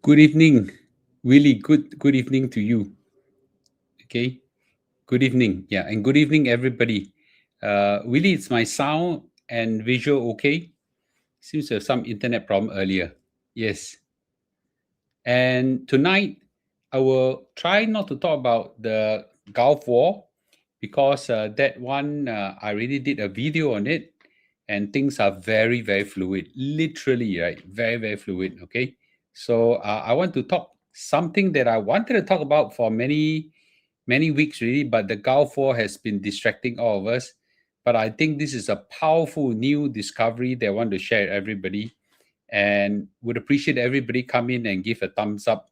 Good evening, Willie. Good evening to you. Okay, good evening. Yeah, and good evening, everybody. Willie, it's my sound and visual okay? Seems to have some internet problem earlier. Yes, and tonight I will try not to talk about the Gulf War because that one I already did a video on it, and things are very fluid. Literally, right? Very fluid. Okay, so I want to talk something that I wanted to talk about for many weeks really, but the Gulf War has been distracting all of us. But I think this is a powerful new discovery that I want to share with everybody, and would appreciate everybody come in and give a thumbs up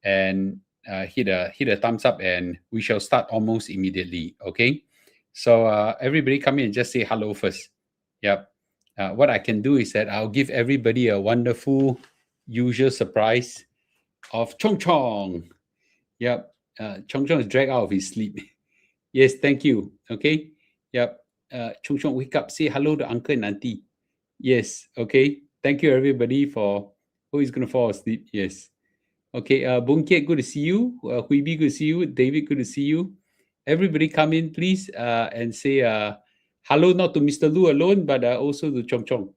and hit a thumbs up, and we shall start almost immediately. Okay, so everybody come in and just say hello first. Yep. What I can do is that I'll give everybody a wonderful usual surprise of Chong Chong. Yep. Chong Chong is dragged out of his sleep. Yes, thank you. Okay. Yep. Chong Chong, wake up. Say hello to uncle and auntie. Yes. Okay. Thank you, everybody, for who is going to fall asleep. Yes. Okay. Boon Kiat, good to see you. Hui Bi, good to see you. David, good to see you. Everybody come in, please, and say hello, not to Mr. Lu alone, but also to Chong Chong.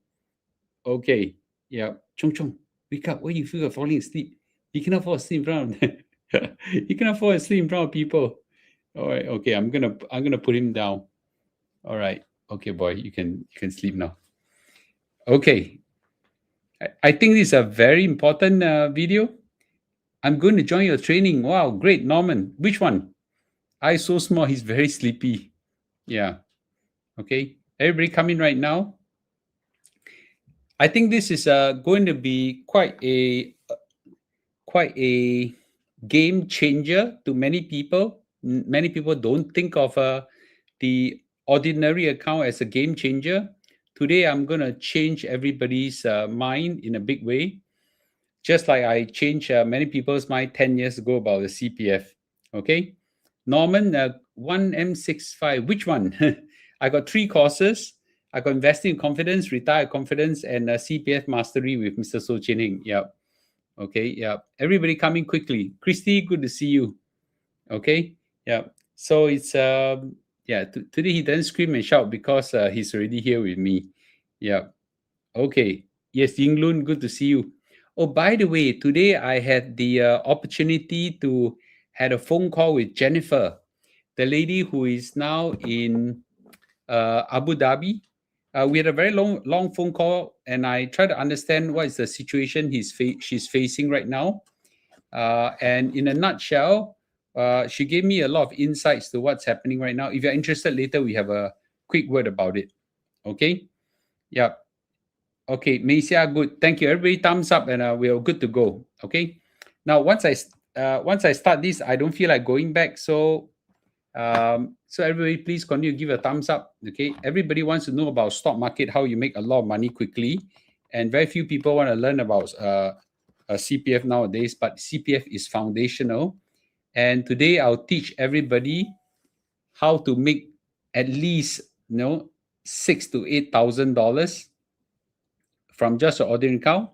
Okay. Yeah. Chong Chong, wake up. Why you feel you're falling asleep? You cannot fall asleep in front of them. You cannot fall asleep in front of people. All right. Okay. I'm gonna put him down. All right. Okay, boy. You can sleep now. Okay. I think this is a very important video. I'm going to join your training. Wow, great, Norman. Which one? I so small. He's very sleepy. Yeah. Okay. Everybody come in right now. I think this is going to be quite a game changer to many people. Many people don't think of the ordinary account as a game changer. Today, I'm going to change everybody's mind in a big way, just like I changed many people's mind 10 years ago about the CPF. Okay. Norman, 1M65, which one? I got three courses. I got Investing in Confidence, Retire Confidence, and CPF Mastery with Mr. So Chin Hing. Yep. Okay. Yep. Everybody coming quickly. Christy, good to see you. Okay. Yeah. So it's yeah. Today he doesn't scream and shout because he's already here with me. Yeah. Okay. Yes, Yinglun, good to see you. Oh, by the way, today I had the opportunity to had a phone call with Jennifer, the lady who is now in Abu Dhabi. We had a very long phone call, and I tried to understand what is the situation she's facing right now. And in a nutshell, she gave me a lot of insights to what's happening right now. If you're interested, later we have a quick word about it. Okay. Yeah. Okay, Malaysia, good. Thank you. Everybody, thumbs up, and we are good to go. Okay. Now, once I start this, I don't feel like going back. So everybody, please continue to give a thumbs up. Okay. Everybody wants to know about stock market, how you make a lot of money quickly, and very few people want to learn about CPF nowadays. But CPF is foundational, and today I'll teach everybody how to make at least $6,000 to $8,000 from just an ordinary account.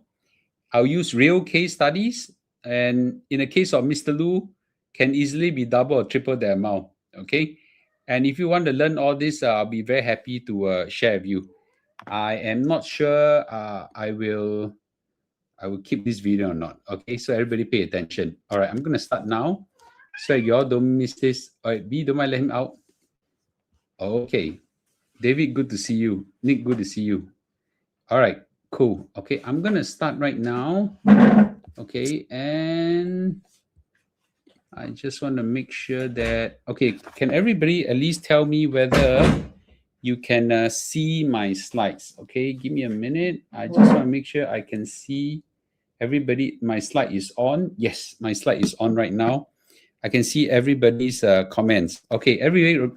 I'll use real case studies, and in the case of Mr. Lu, can easily be double or triple the amount. Okay, and if you want to learn all this, I'll be very happy to share with you. I am not sure I will keep this video or not. Okay, so everybody pay attention. All right, I'm gonna start now, so you all don't miss this. All right, B, don't mind let him out. Okay, David, good to see you. Nick, good to see you. All right, cool. Okay, I'm gonna start right now. Okay, and I just want to make sure that, okay, can everybody at least tell me whether you can see my slides? Okay, give me a minute. I just want to make sure I can see everybody. My slide is on. Yes, my slide is on right now. I can see everybody's comments. Okay, everybody.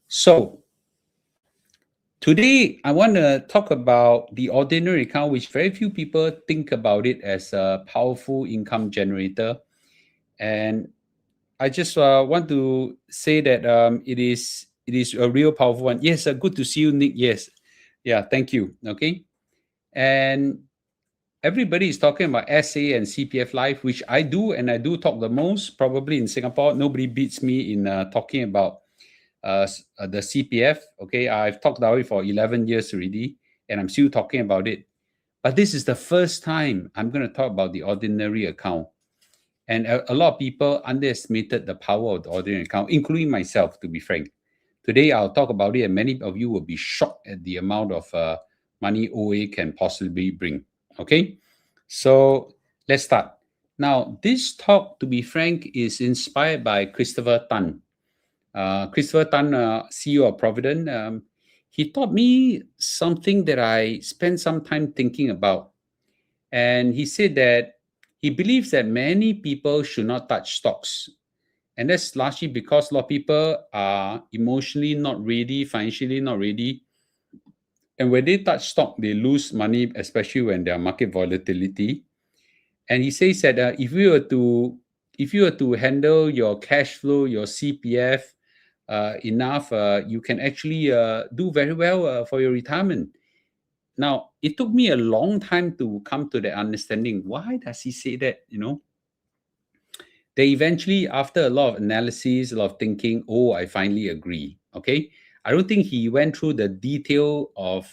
So today I want to talk about the ordinary account, which very few people think about it as a powerful income generator. And I just want to say that it is a real powerful one. Yes, good to see you, Nick. Yes, yeah, thank you. Okay, and everybody is talking about SA and CPF Life, which I do, and I do talk the most. Probably in Singapore, nobody beats me in talking about the CPF. Okay, I've talked about it for 11 years already, and I'm still talking about it. But this is the first time I'm going to talk about the ordinary account. And a lot of people underestimated the power of the ordinary account, including myself, to be frank. Today, I'll talk about it, and many of you will be shocked at the amount of money OA can possibly bring. Okay, so let's start. Now, this talk, to be frank, is inspired by Christopher Tan. Christopher Tan, CEO of Provident, he taught me something that I spent some time thinking about. And he said that he believes that many people should not touch stocks. And that's largely because a lot of people are emotionally not ready, financially not ready. And when they touch stock, they lose money, especially when there are market volatility. And he says that if you were to handle your cash flow, your CPF enough, you can actually do very well for your retirement. Now, it took me a long time to come to the understanding. Why does he say that? They eventually, after a lot of analysis, a lot of thinking, oh, I finally agree. Okay. I don't think he went through the detail of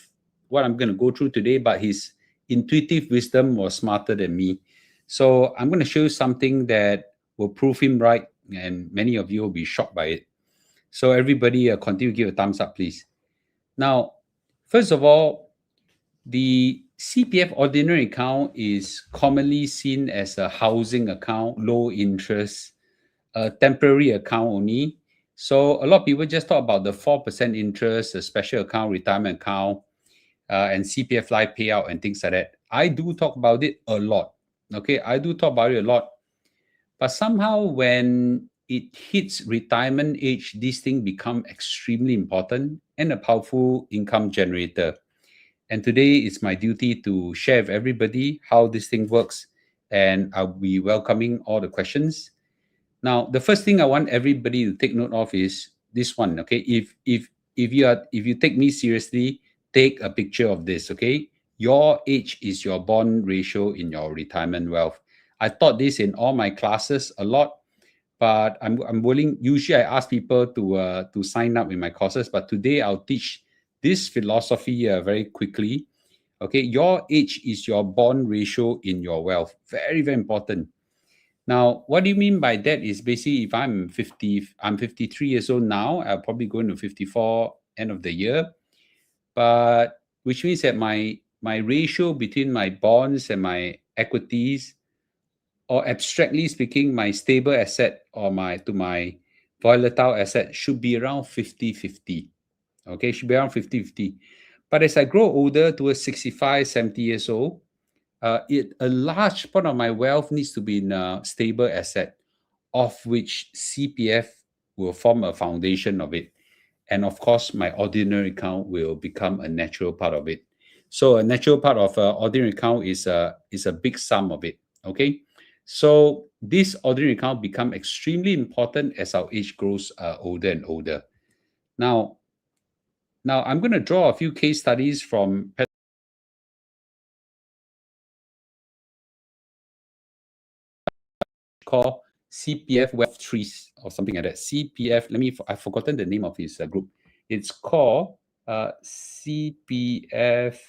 what I'm going to go through today, but his intuitive wisdom was smarter than me. So I'm going to show you something that will prove him right, and many of you will be shocked by it. So everybody continue to give a thumbs up, please. Now, first of all, the CPF ordinary account is commonly seen as a housing account, low interest, a temporary account only. So a lot of people just talk about the 4% interest, a special account, retirement account, and CPF life payout and things like that. I do talk about it a lot. Okay, I do talk about it a lot. But somehow when it hits retirement age, this thing become extremely important and a powerful income generator. And today it's my duty to share with everybody how this thing works. And I'll be welcoming all the questions. Now, the first thing I want everybody to take note of is this one. Okay, if you take me seriously, take a picture of this. Okay, your age is your bond ratio in your retirement wealth. I taught this in all my classes a lot, but I'm willing. Usually, I ask people to sign up in my courses, but today I'll teach this philosophy very quickly. Okay, your age is your bond ratio in your wealth. Very, very important. Now, what do you mean by that is basically if I'm 50, I'm 53 years old now, I'll probably go into 54 end of the year. But which means that my ratio between my bonds and my equities, or abstractly speaking, my stable asset or my volatile asset should be around 50-50. Okay, should be around 50-50. But as I grow older towards 65, 70 years old, a large part of my wealth needs to be in a stable asset, of which CPF will form a foundation of it. And of course, my ordinary account will become a natural part of it. So a natural part of ordinary account is a big sum of it. Okay, so this ordinary account become extremely important as our age grows older and older. Now I'm going to draw a few case studies from called CPF Wealth Trees or something like that. CPF, I've forgotten the name of his group. It's called CPF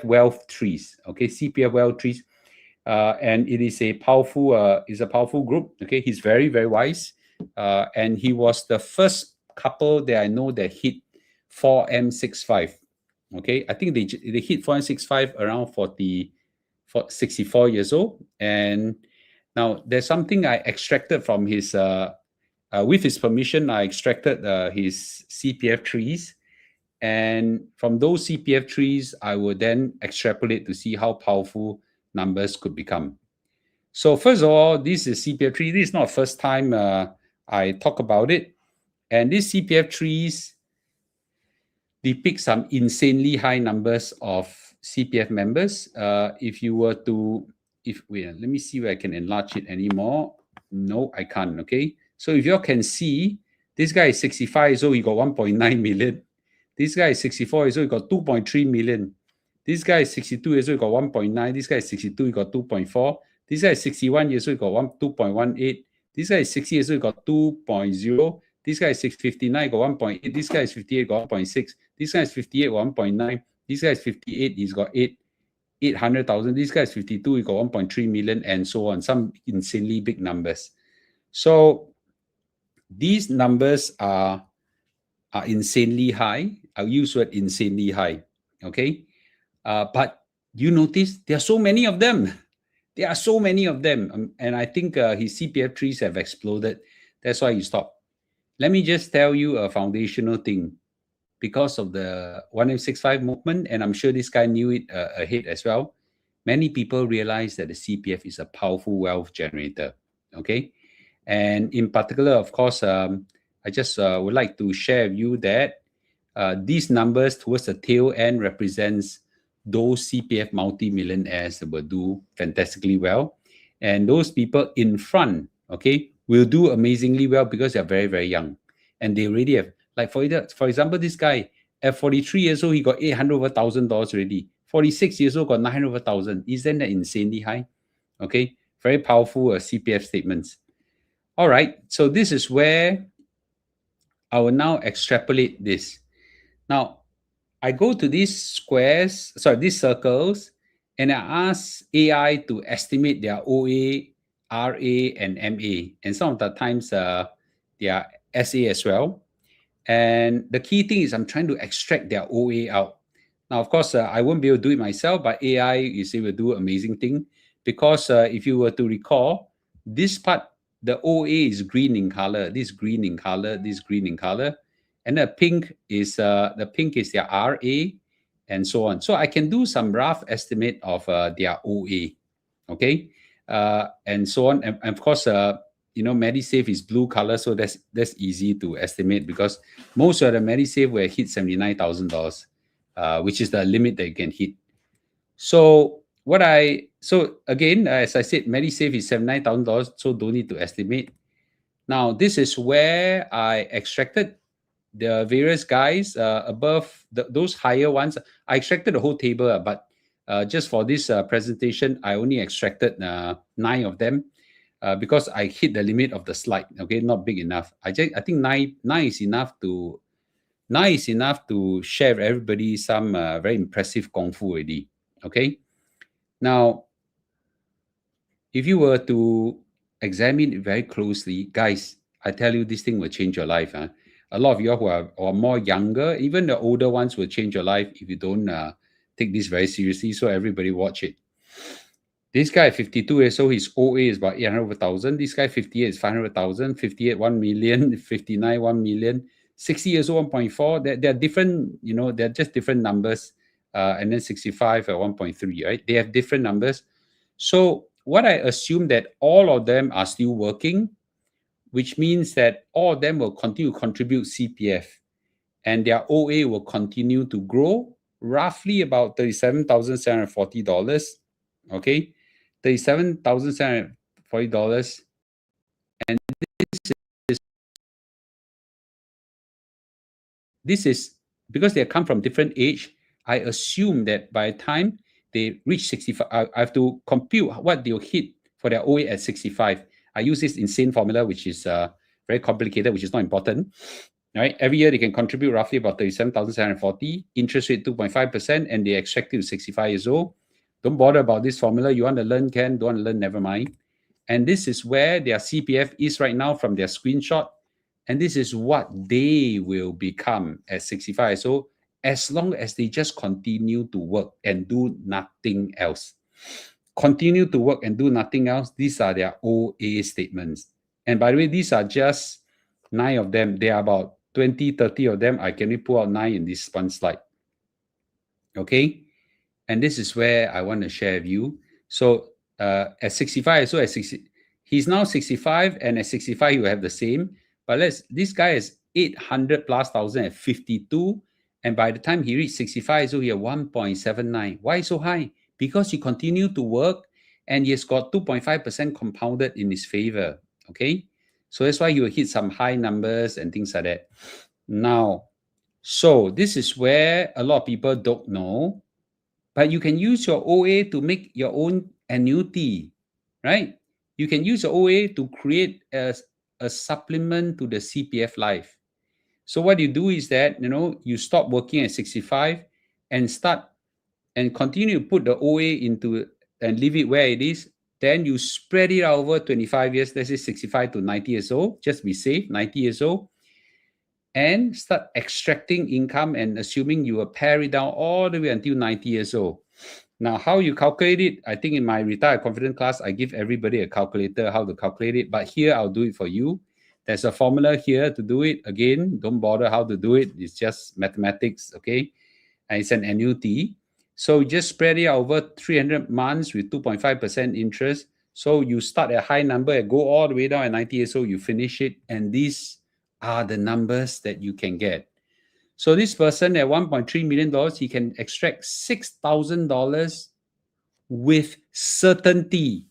Wealth Trees. Okay, CPF Wealth Trees. And it is a powerful group. Okay, he's very, very wise. And he was the first couple that I know that hit 4M65. Okay, I think they hit 4M65 around 64 years old. And now, there's something I extracted from his, with his permission, I extracted his CPF trees. And from those CPF trees, I would then extrapolate to see how powerful numbers could become. So first of all, this is CPF tree. This is not the first time I talk about it. And these CPF trees depict some insanely high numbers of CPF members. If you were to let me see where I can enlarge it anymore. No, I can't. Okay, so if you can see, this guy is 65 years old, he got 1.9 million. This guy is 64 years old, he got 2.3 million. This guy is 62 years old, he got 1.9. This guy is 62, he got 2.4. This guy is 61 years old, he got 2.18. This guy is 60 years old, he got 2.0. This guy is 659, got 1.8. This guy is 58, got 1.6. This guy is 58, 1.9. This guy is 58, he's got 800,000. This guy is 52, he got 1.3 million, and so on. Some insanely big numbers. So these numbers are insanely high. I'll use the word insanely high. Okay. But you notice there are so many of them. There are so many of them. And I think his CPF trees have exploded. That's why he stopped. Let me just tell you a foundational thing. Because of the 1865 movement, and I'm sure this guy knew it ahead as well, many people realize that the CPF is a powerful wealth generator. Okay. And in particular, of course, I just would like to share with you that these numbers towards the tail end represents those CPF multi-millionaires that will do fantastically well. And those people in front, okay, will do amazingly well because they're very, very young. And they already have, like for example, this guy, at 43 years old, he got $800,000 already. 46 years old, got 900,000. Isn't that insanely high? Okay, very powerful CPF statements. All right, so this is where I will now extrapolate this. Now, I go to these these circles, and I ask AI to estimate their OA, RA, and MA. And some of the times, their SA as well. And the key thing is I'm trying to extract their OA out. Now, of course, I won't be able to do it myself, but AI is able to do amazing thing. Because if you were to recall, this part, the OA is green in color, this green in color, this green in color. And the pink is their RA, and so on. So I can do some rough estimate of their OA, okay, and so on. And of course, MediSave is blue color, so that's easy to estimate because most of the MediSave will hit $79,000, which is the limit that you can hit. So again, as I said, MediSave is $79,000, so don't need to estimate. Now this is where I extracted the various guys above those higher ones. I extracted the whole table, but just for this presentation, I only extracted 9 of them because I hit the limit of the slide. Okay, not big enough. I think nine is enough to share with everybody some very impressive kung fu already. Okay, now if you were to examine it very closely, guys, I tell you, this thing will change your life. Huh? A lot of you who are more younger, even the older ones, will change your life if you don't take this very seriously. So everybody watch it. This guy 52 years old, his OA is about 800,000. This guy 58 is 500,000. 58 1 million. 59 1 million. 60 years old 1.4. They're different. They're just different numbers. And then 65 at 1.3. Right? They have different numbers. So what I assume that all of them are still working, which means that all of them will continue to contribute CPF, and their OA will continue to grow, roughly about $37,740. Okay, $37,740, and this is because they come from different age. I assume that by the time they reach 65, I have to compute what they'll hit for their OA at 65. I use this insane formula, which is very complicated, which is not important. All right, every year they can contribute roughly about 37,740, interest rate 2.5%, and they extract it to 65 years old. Don't bother about this formula. You want to learn, can. Don't want to learn, never mind. And this is where their CPF is right now from their screenshot. And this is what they will become at 65. So as long as they just continue to work and do nothing else. Continue to work and do nothing else. These are their OA statements. And by the way, these are just 9 of them. There are about 20, 30 of them. I can only pull out 9 in this one slide. Okay. And this is where I want to share with you. So at 65, so at 60, he's now 65, and at 65, he will have the same. But this guy is 800 plus thousand at 52. And by the time he reached 65, so he had 1.79. Why so high? Because he continued to work, and he has got 2.5% compounded in his favor. Okay. So that's why he will hit some high numbers and things like that. Now, so this is where a lot of people don't know. But you can use your OA to make your own annuity, right? You can use your OA to create a supplement to the CPF Life. So what you do is that, you stop working at 65 and start and continue to put the OA into and leave it where it is. Then you spread it out over 25 years, let's say 65 to 90 years old, just be safe, 90 years old, and start extracting income and assuming you will pare it down all the way until 90 years old. Now, how you calculate it, I think in my Retire Confident class, I give everybody a calculator, how to calculate it. But here, I'll do it for you. There's a formula here to do it. Again, don't bother how to do it. It's just mathematics, okay? And it's an annuity. So just spread it out over 300 months with 2.5% interest. So you start at a high number and go all the way down at 90 years old, you finish it. And these are the numbers that you can get. So this person at $1.3 million, he can extract $6,000 with certainty.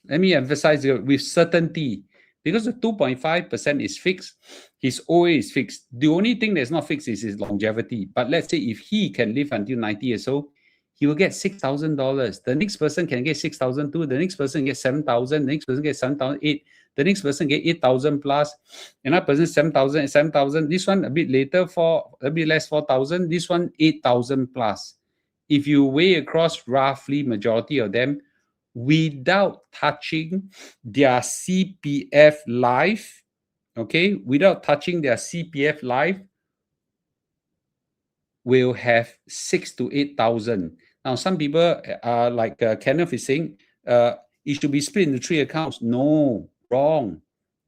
Let me emphasize it, with certainty. Because the 2.5% is fixed, his OA is fixed. The only thing that's not fixed is his longevity. But let's say if he can live until 90 years old, he will get $6,000. The next person can get 6,000 too. The next person gets 7,000. The next person gets 7,008. The next person get 8,000 plus. Another person 7,000 and 7,000. This one a bit later for a bit less 4,000. This one 8,000 plus. If you weigh across roughly majority of them, without touching their CPF Life, okay, without touching their CPF Life, will have 6,000 to 8,000. Now, some people are like Kenneth is saying, it should be split into 3 accounts. No, wrong.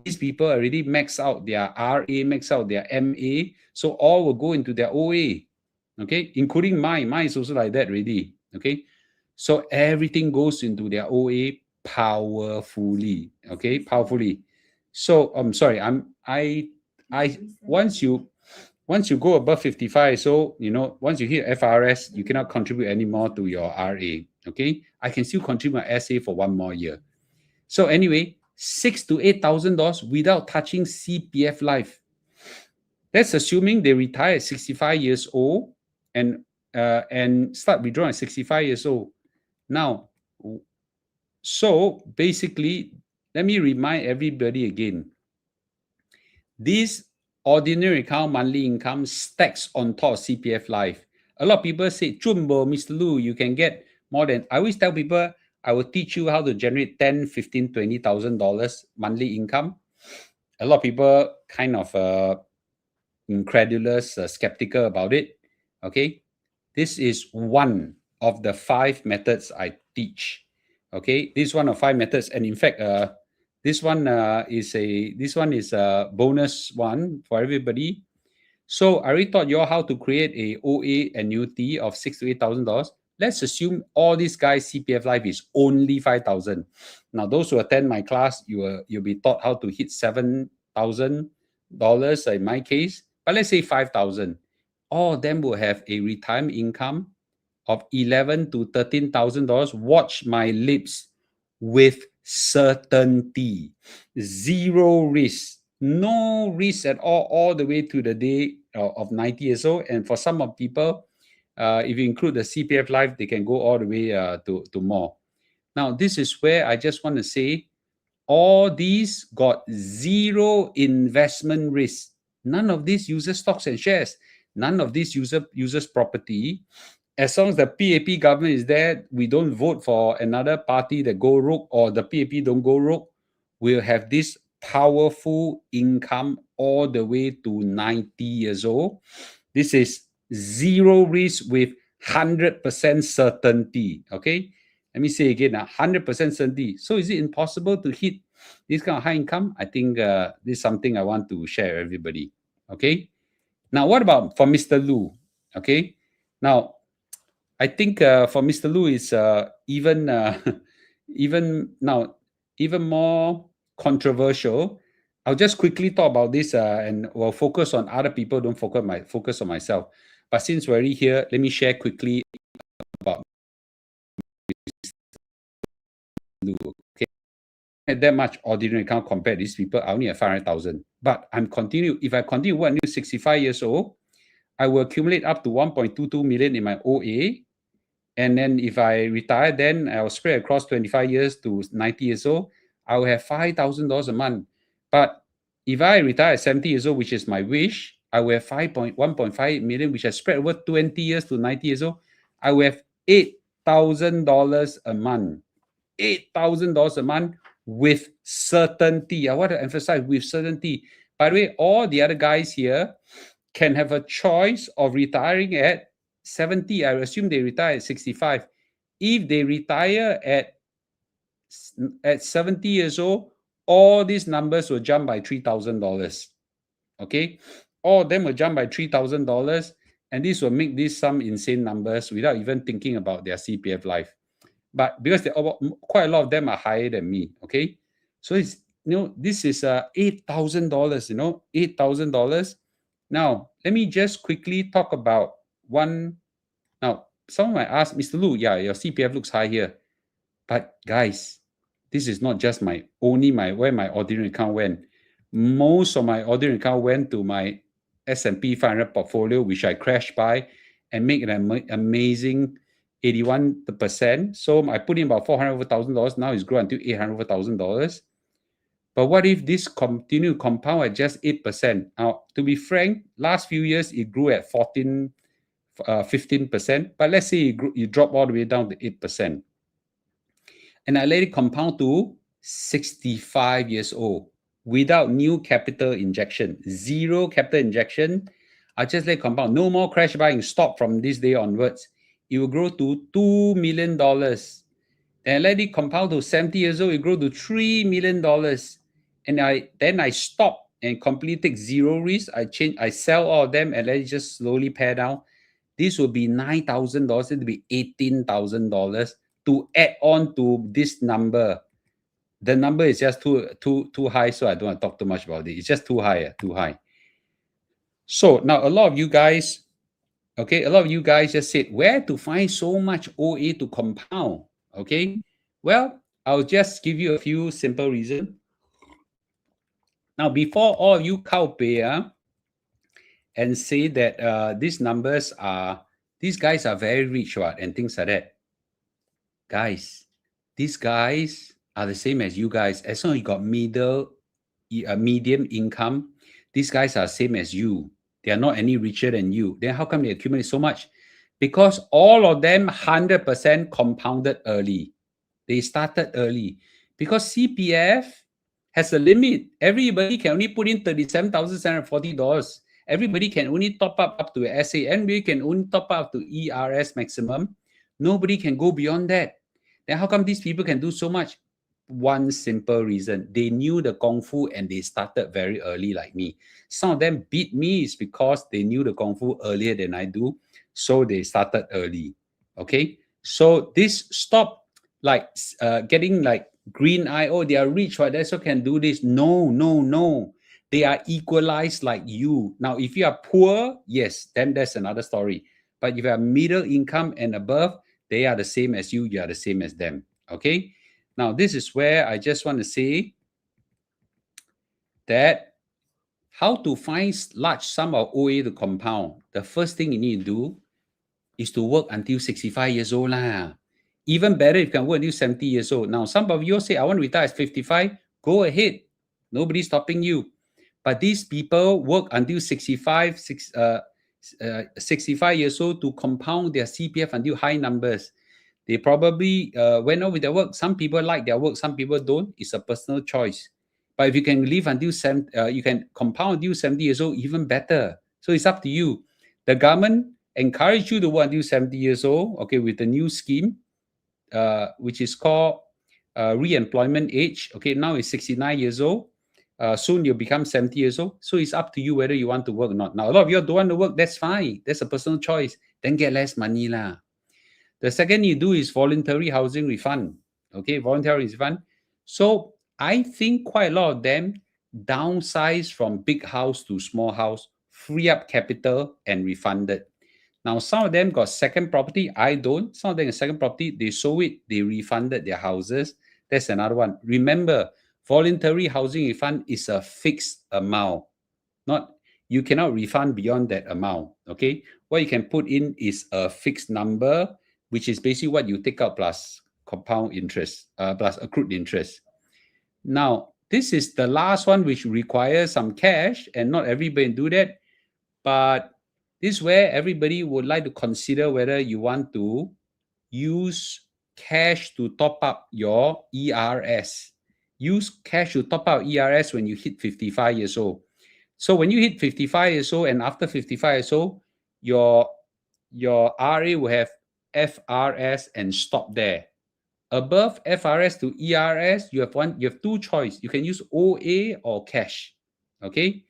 These people already max out their RA, max out their MA, so all will go into their OA, okay, including mine. Mine is also like that already, okay. So everything goes into their OA powerfully, okay, powerfully. So I'm sorry, once you go above 55, so once you hit FRS, you cannot contribute anymore to your RA. Okay, I can still contribute my SA for 1 more year. So anyway, $6,000 to $8,000 without touching CPF Life. That's assuming they retire at 65 years old and start withdrawing at 65 years old. Now, so basically, let me remind everybody again. This ordinary account monthly income stacks on top of CPF Life. A lot of people say, Jumbo, Mr. Lu, you can get more than. I always tell people, I will teach you how to generate $10,000, $15,000, $20,000 monthly income. A lot of people kind of incredulous, skeptical about it. Okay, this is one of the 5 methods I teach. Okay, this is one of 5 methods, and in fact, this one is a bonus one for everybody. So I already taught you all how to create a OA annuity of $6,000 to $8,000. Let's assume all these guys' CPF Life is only 5,000. Now, those who attend my class, you'll be taught how to hit $7,000 in my case. But let's say 5,000. All of them will have a retirement income of $11,000 to $13,000. Watch my lips, with certainty. Zero risk. No risk at all the way to the day of 90 years old. And for some of people, if you include the CPF Life, they can go all the way to more. Now, this is where I just want to say, all these got zero investment risk. None of this uses stocks and shares. None of this uses property. As long as the PAP government is there, we don't vote for another party that go rogue, or the PAP don't go rogue. We'll have this powerful income all the way to 90 years old. This is zero risk with 100% certainty. Okay, let me say again, 100% certainty. So is it impossible to hit this kind of high income? I think this is something I want to share with everybody. Okay, now what about for Mr. Lu? Okay, now I think for Mr. Lu is even more controversial. I'll just quickly talk about this and we'll focus on other people. Don't focus on myself. But since we're already here, let me share quickly about Mr. Lu. Okay, at that much ordinary account compared to these people, I only have 500,000. But if I continue work until 65 years old, I will accumulate up to 1.22 million in my OA. And then if I retire, then I'll spread across 25 years to 90 years old. I will have $5,000 a month. But if I retire at 70 years old, which is my wish, I will have 1.5 million, which I spread over 20 years to 90 years old. I will have $8,000 a month. $8,000 a month with certainty. I want to emphasize with certainty. By the way, all the other guys here can have a choice of retiring at 70. I assume they retire at 65. If they retire at 70 years old, all these numbers will jump by $3,000. Okay, all of them will jump by $3,000, and this will make this some insane numbers without even thinking about their CPF life. But because quite a lot of them are higher than me, okay, so it's this is $8,000. $8,000. Now let me just quickly talk about one. Now someone might ask, Mr. Lu, yeah, your CPF looks high here, but guys, this is not just where my ordinary account went. Most of my ordinary account went to my S&P 500 portfolio, which I crashed by and make an amazing 81%. So I put in about $400,000. Now it's grown until $800,000. But what if this continue to compound at just 8%? Now, to be frank, last few years it grew at 15%. But let's say it dropped all the way down to 8%. And I let it compound to 65 years old without new capital injection, zero capital injection. I just let it compound. No more crash buying. Stop from this day onwards. It will grow to $2 million. Then I let it compound to 70 years old. It grow to $3 million. And then I stop and completely take zero risk. I sell all of them and let it just slowly pare down. This will be $9,000. It will be $18,000 to add on to this number. The number is just too high, so I don't want to talk too much about it. It's just too high. So now a lot of you guys just said, where to find so much OA to compound? Okay, well, I'll just give you a few simple reasons. Now, before all of you cowpay and say that these guys are very rich, and things like that. Guys, these guys are the same as you guys. As long as you got medium income, these guys are same as you. They are not any richer than you. Then how come they accumulate so much? Because all of them 100% compounded early. They started early. Because CPF has a limit. Everybody can only put in $37,740. Everybody can only top up to SA. Everybody can only top up to ERS maximum. Nobody can go beyond that. Then how come these people can do so much? One simple reason. They knew the Kung Fu and they started very early like me. Some of them beat me is because they knew the Kung Fu earlier than I do. So they started early. Okay? So this stop getting like green eye. Oh, they are rich, right? That's why can do this. No. They are equalized like you. Now, if you are poor, yes, then that's another story. But if you are middle income and above, they are the same as you. You are the same as them. Okay? Now, this is where I just want to say that how to find large sum of OA to compound. The first thing you need to do is to work until 65 years old lah. Even better if you can work until 70 years old. Now, some of you say, I want to retire at 55. Go ahead. Nobody's stopping you. But these people work until 65 years old to compound their CPF until high numbers. They probably went on with their work. Some people like their work, some people don't. It's a personal choice. But if you can live until you can compound until 70 years old, even better. So it's up to you. The government encourage you to work until 70 years old, okay, with the new scheme, which is called re-employment age. Okay, now it's 69 years old. Soon you'll become 70 years old. So it's up to you whether you want to work or not. Now, a lot of you don't want to work. That's fine. That's a personal choice. Then get less money lah. The second you do is voluntary housing refund. Okay, voluntary refund. So I think quite a lot of them downsize from big house to small house, free up capital and refunded. Now, some of them got second property. I don't. Some of them got second property. They sold it. They refunded their houses. That's another one. Remember, voluntary housing refund is a fixed amount. You cannot refund beyond that amount. Okay. What you can put in is a fixed number which is basically what you take out plus compound interest, plus accrued interest. Now, this is the last one which requires some cash, and not everybody do that. But this is where everybody would like to consider whether you want to use cash to top up your ERS. Use cash to top up ERS when you hit 55 years old. So when you hit 55 years old and after 55 years old, your RA will have FRS and stop there. Above FRS to ERS, you have two choices. You can use OA or cash. Okay.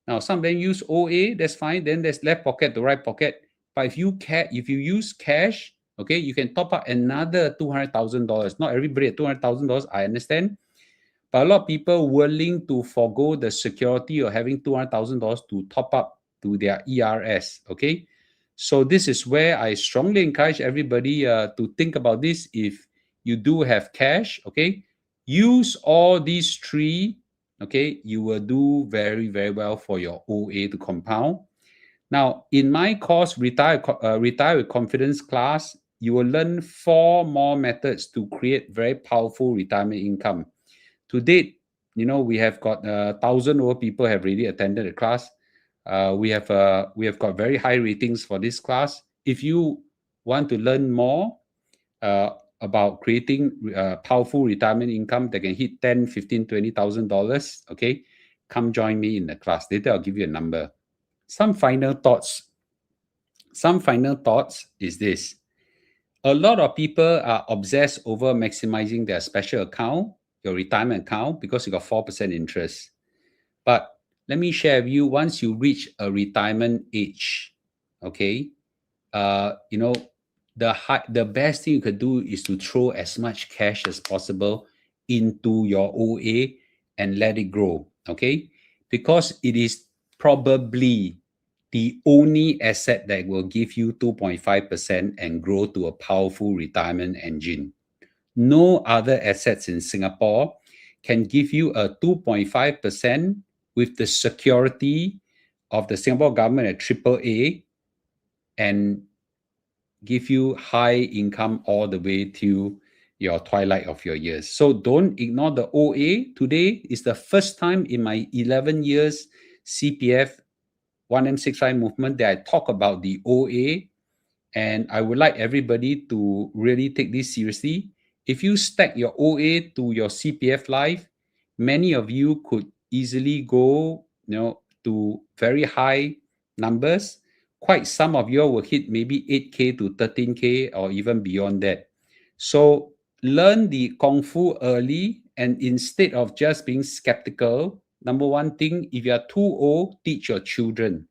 Now some of them use OA, that's fine. Then there's left pocket to right pocket. But if you use cash, okay, you can top up another $200,000. Not everybody at $200,000, I understand. But a lot of people willing to forego the security of having $200,000 to top up to their ERS. Okay. So this is where I strongly encourage everybody to think about this. If you do have cash, okay, use all these three, okay, you will do very, very well for your OA to compound. Now, in my course, Retire with Confidence class, you will learn 4 more methods to create very powerful retirement income. To date, we have got 1,000 over people have already attended the class. We have got very high ratings for this class. If you want to learn more about creating powerful retirement income that can hit $10,000, $15,000, $20,000, okay, come join me in the class. Later, I'll give you a number. Some final thoughts is this. A lot of people are obsessed over maximizing their special account, your retirement account, because you got 4% interest. But let me share with you, once you reach a retirement age, okay, the best thing you could do is to throw as much cash as possible into your OA and let it grow, okay? Because it is probably the only asset that will give you 2.5% and grow to a powerful retirement engine. No other assets in Singapore can give you a 2.5% with the security of the Singapore government at AAA and give you high income all the way to your twilight of your years. So don't ignore the OA. Today is the first time in my 11 years CPF 1M65 movement that I talk about the OA, and I would like everybody to really take this seriously. If you stack your OA to your CPF life, many of you could easily go, to very high numbers. Quite some of you will hit maybe 8K to 13K or even beyond that. So learn the Kung Fu early, and instead of just being skeptical, number one thing, if you are too old, teach your children.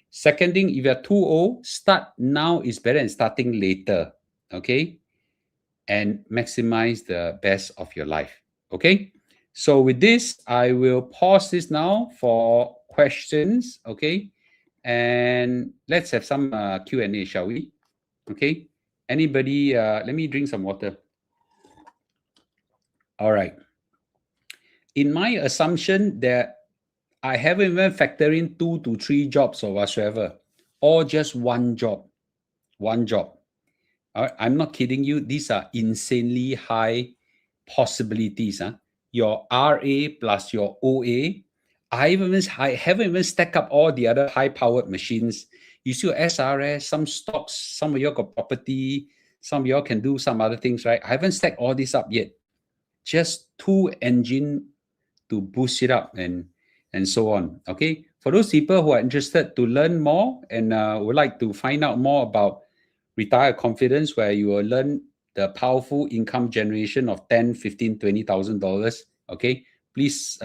Second thing, if you're too old, start now is better than starting later, okay? And maximize the best of your life, okay? So with this, I will pause this now for questions, okay? And let's have some Q&A, shall we? Okay? Anybody, let me drink some water. All right. In my assumption that I haven't even factored in 2 to 3 jobs or whatsoever, or just one job. One job. I'm not kidding you. These are insanely high possibilities. Your RA plus your OA. I haven't even stacked up all the other high-powered machines. You see your SRS, some stocks, some of you got property, some of you can do some other things, right? I haven't stacked all this up yet. Just 2 engine to boost it up and so on. Okay. For those people who are interested to learn more and would like to find out more about Retire Confidence, where you will learn the powerful income generation of $10,000, $15,000, $20,000. Okay. Please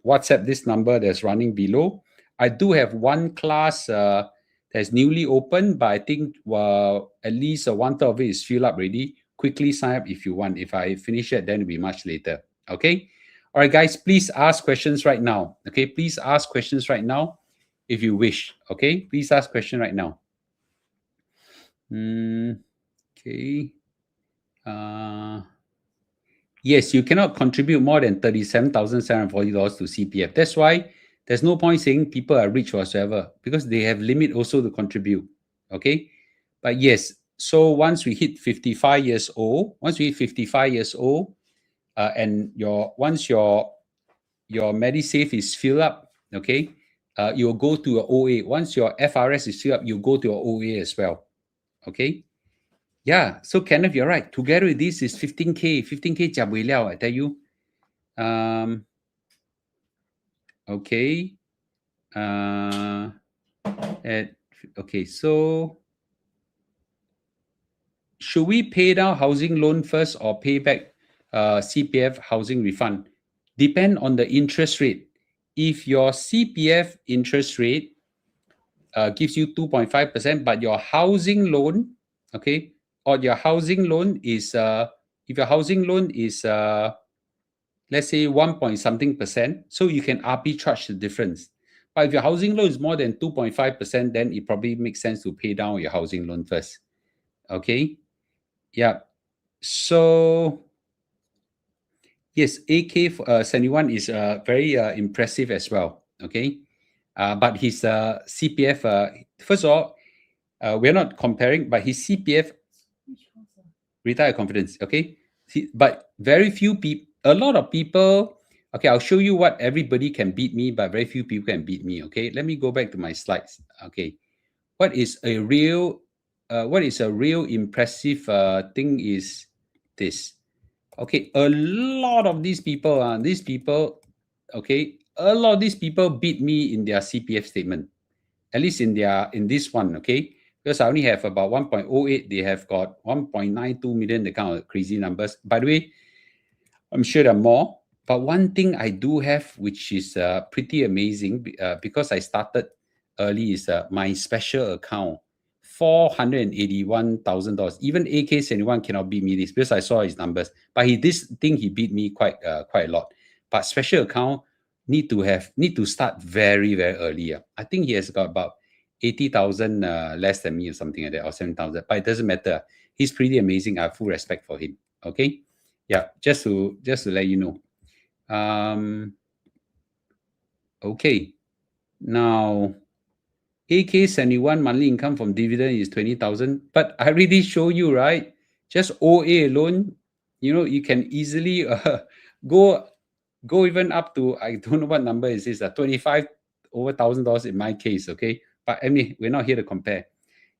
WhatsApp this number that's running below. I do have one class that's newly opened, but I think at least 1/3 of it is filled up already. Quickly sign up if you want. If I finish it, then it'll be much later. Okay. All right, guys, please ask questions right now. Okay, please ask questions right now if you wish. Okay, please ask question right now. Okay. Yes, you cannot contribute more than $37,740 to CPF. That's why there's no point saying people are rich whatsoever, because they have limit also to contribute. Okay, but yes, So once we hit 55 years old, and once your MediSave is filled up, okay, you'll go to your OA. Once your FRS is filled up, you go to your OA as well. Okay. Yeah. So Kenneth, you're right. Together with this is 15K. 15K jia bui liao, I tell you. Okay. Okay. So should we pay down housing loan first or pay back CPF housing refund? Depend on the interest rate. If your CPF interest rate gives you 2.5%, but your housing loan, okay, or your housing loan is, if your housing loan is, let's say 1 point something percent, so you can arbitrage the difference. But if your housing loan is more than 2.5%, then it probably makes sense to pay down your housing loan first. Okay. Yeah. So yes, AK71 is very impressive as well. Okay. But his CPF, first of all, we're not comparing, but his CPF retire confidence. Okay. But very few people, a lot of people, okay, I'll show you what everybody can beat me, but very few people can beat me. Okay. Let me go back to my slides. Okay. What is a real impressive thing is this. Okay, a lot of these people, okay, a lot of these people beat me in their CPF statement, at least in this one, okay, because I only have about 1.08, they have got 1.92 million, the kind of crazy numbers. By the way, I'm sure there are more, but one thing I do have, which is pretty amazing, because I started early, is my special account, $481,000. Even AK71 cannot beat me this because I saw his numbers. But this thing he beat me quite a lot. But special account need to start very very early. I think he has got about 80,000 less than me or something like that, or 7,000. But it doesn't matter. He's pretty amazing. I have full respect for him. Okay. Yeah, just to let you know. Okay. Now, AK71 monthly income from dividend is 20,000. But I already show you, right? Just OA alone, you can easily go even up to, I don't know what number is this, 25 over $1,000 in my case. Okay. But I mean, we're not here to compare.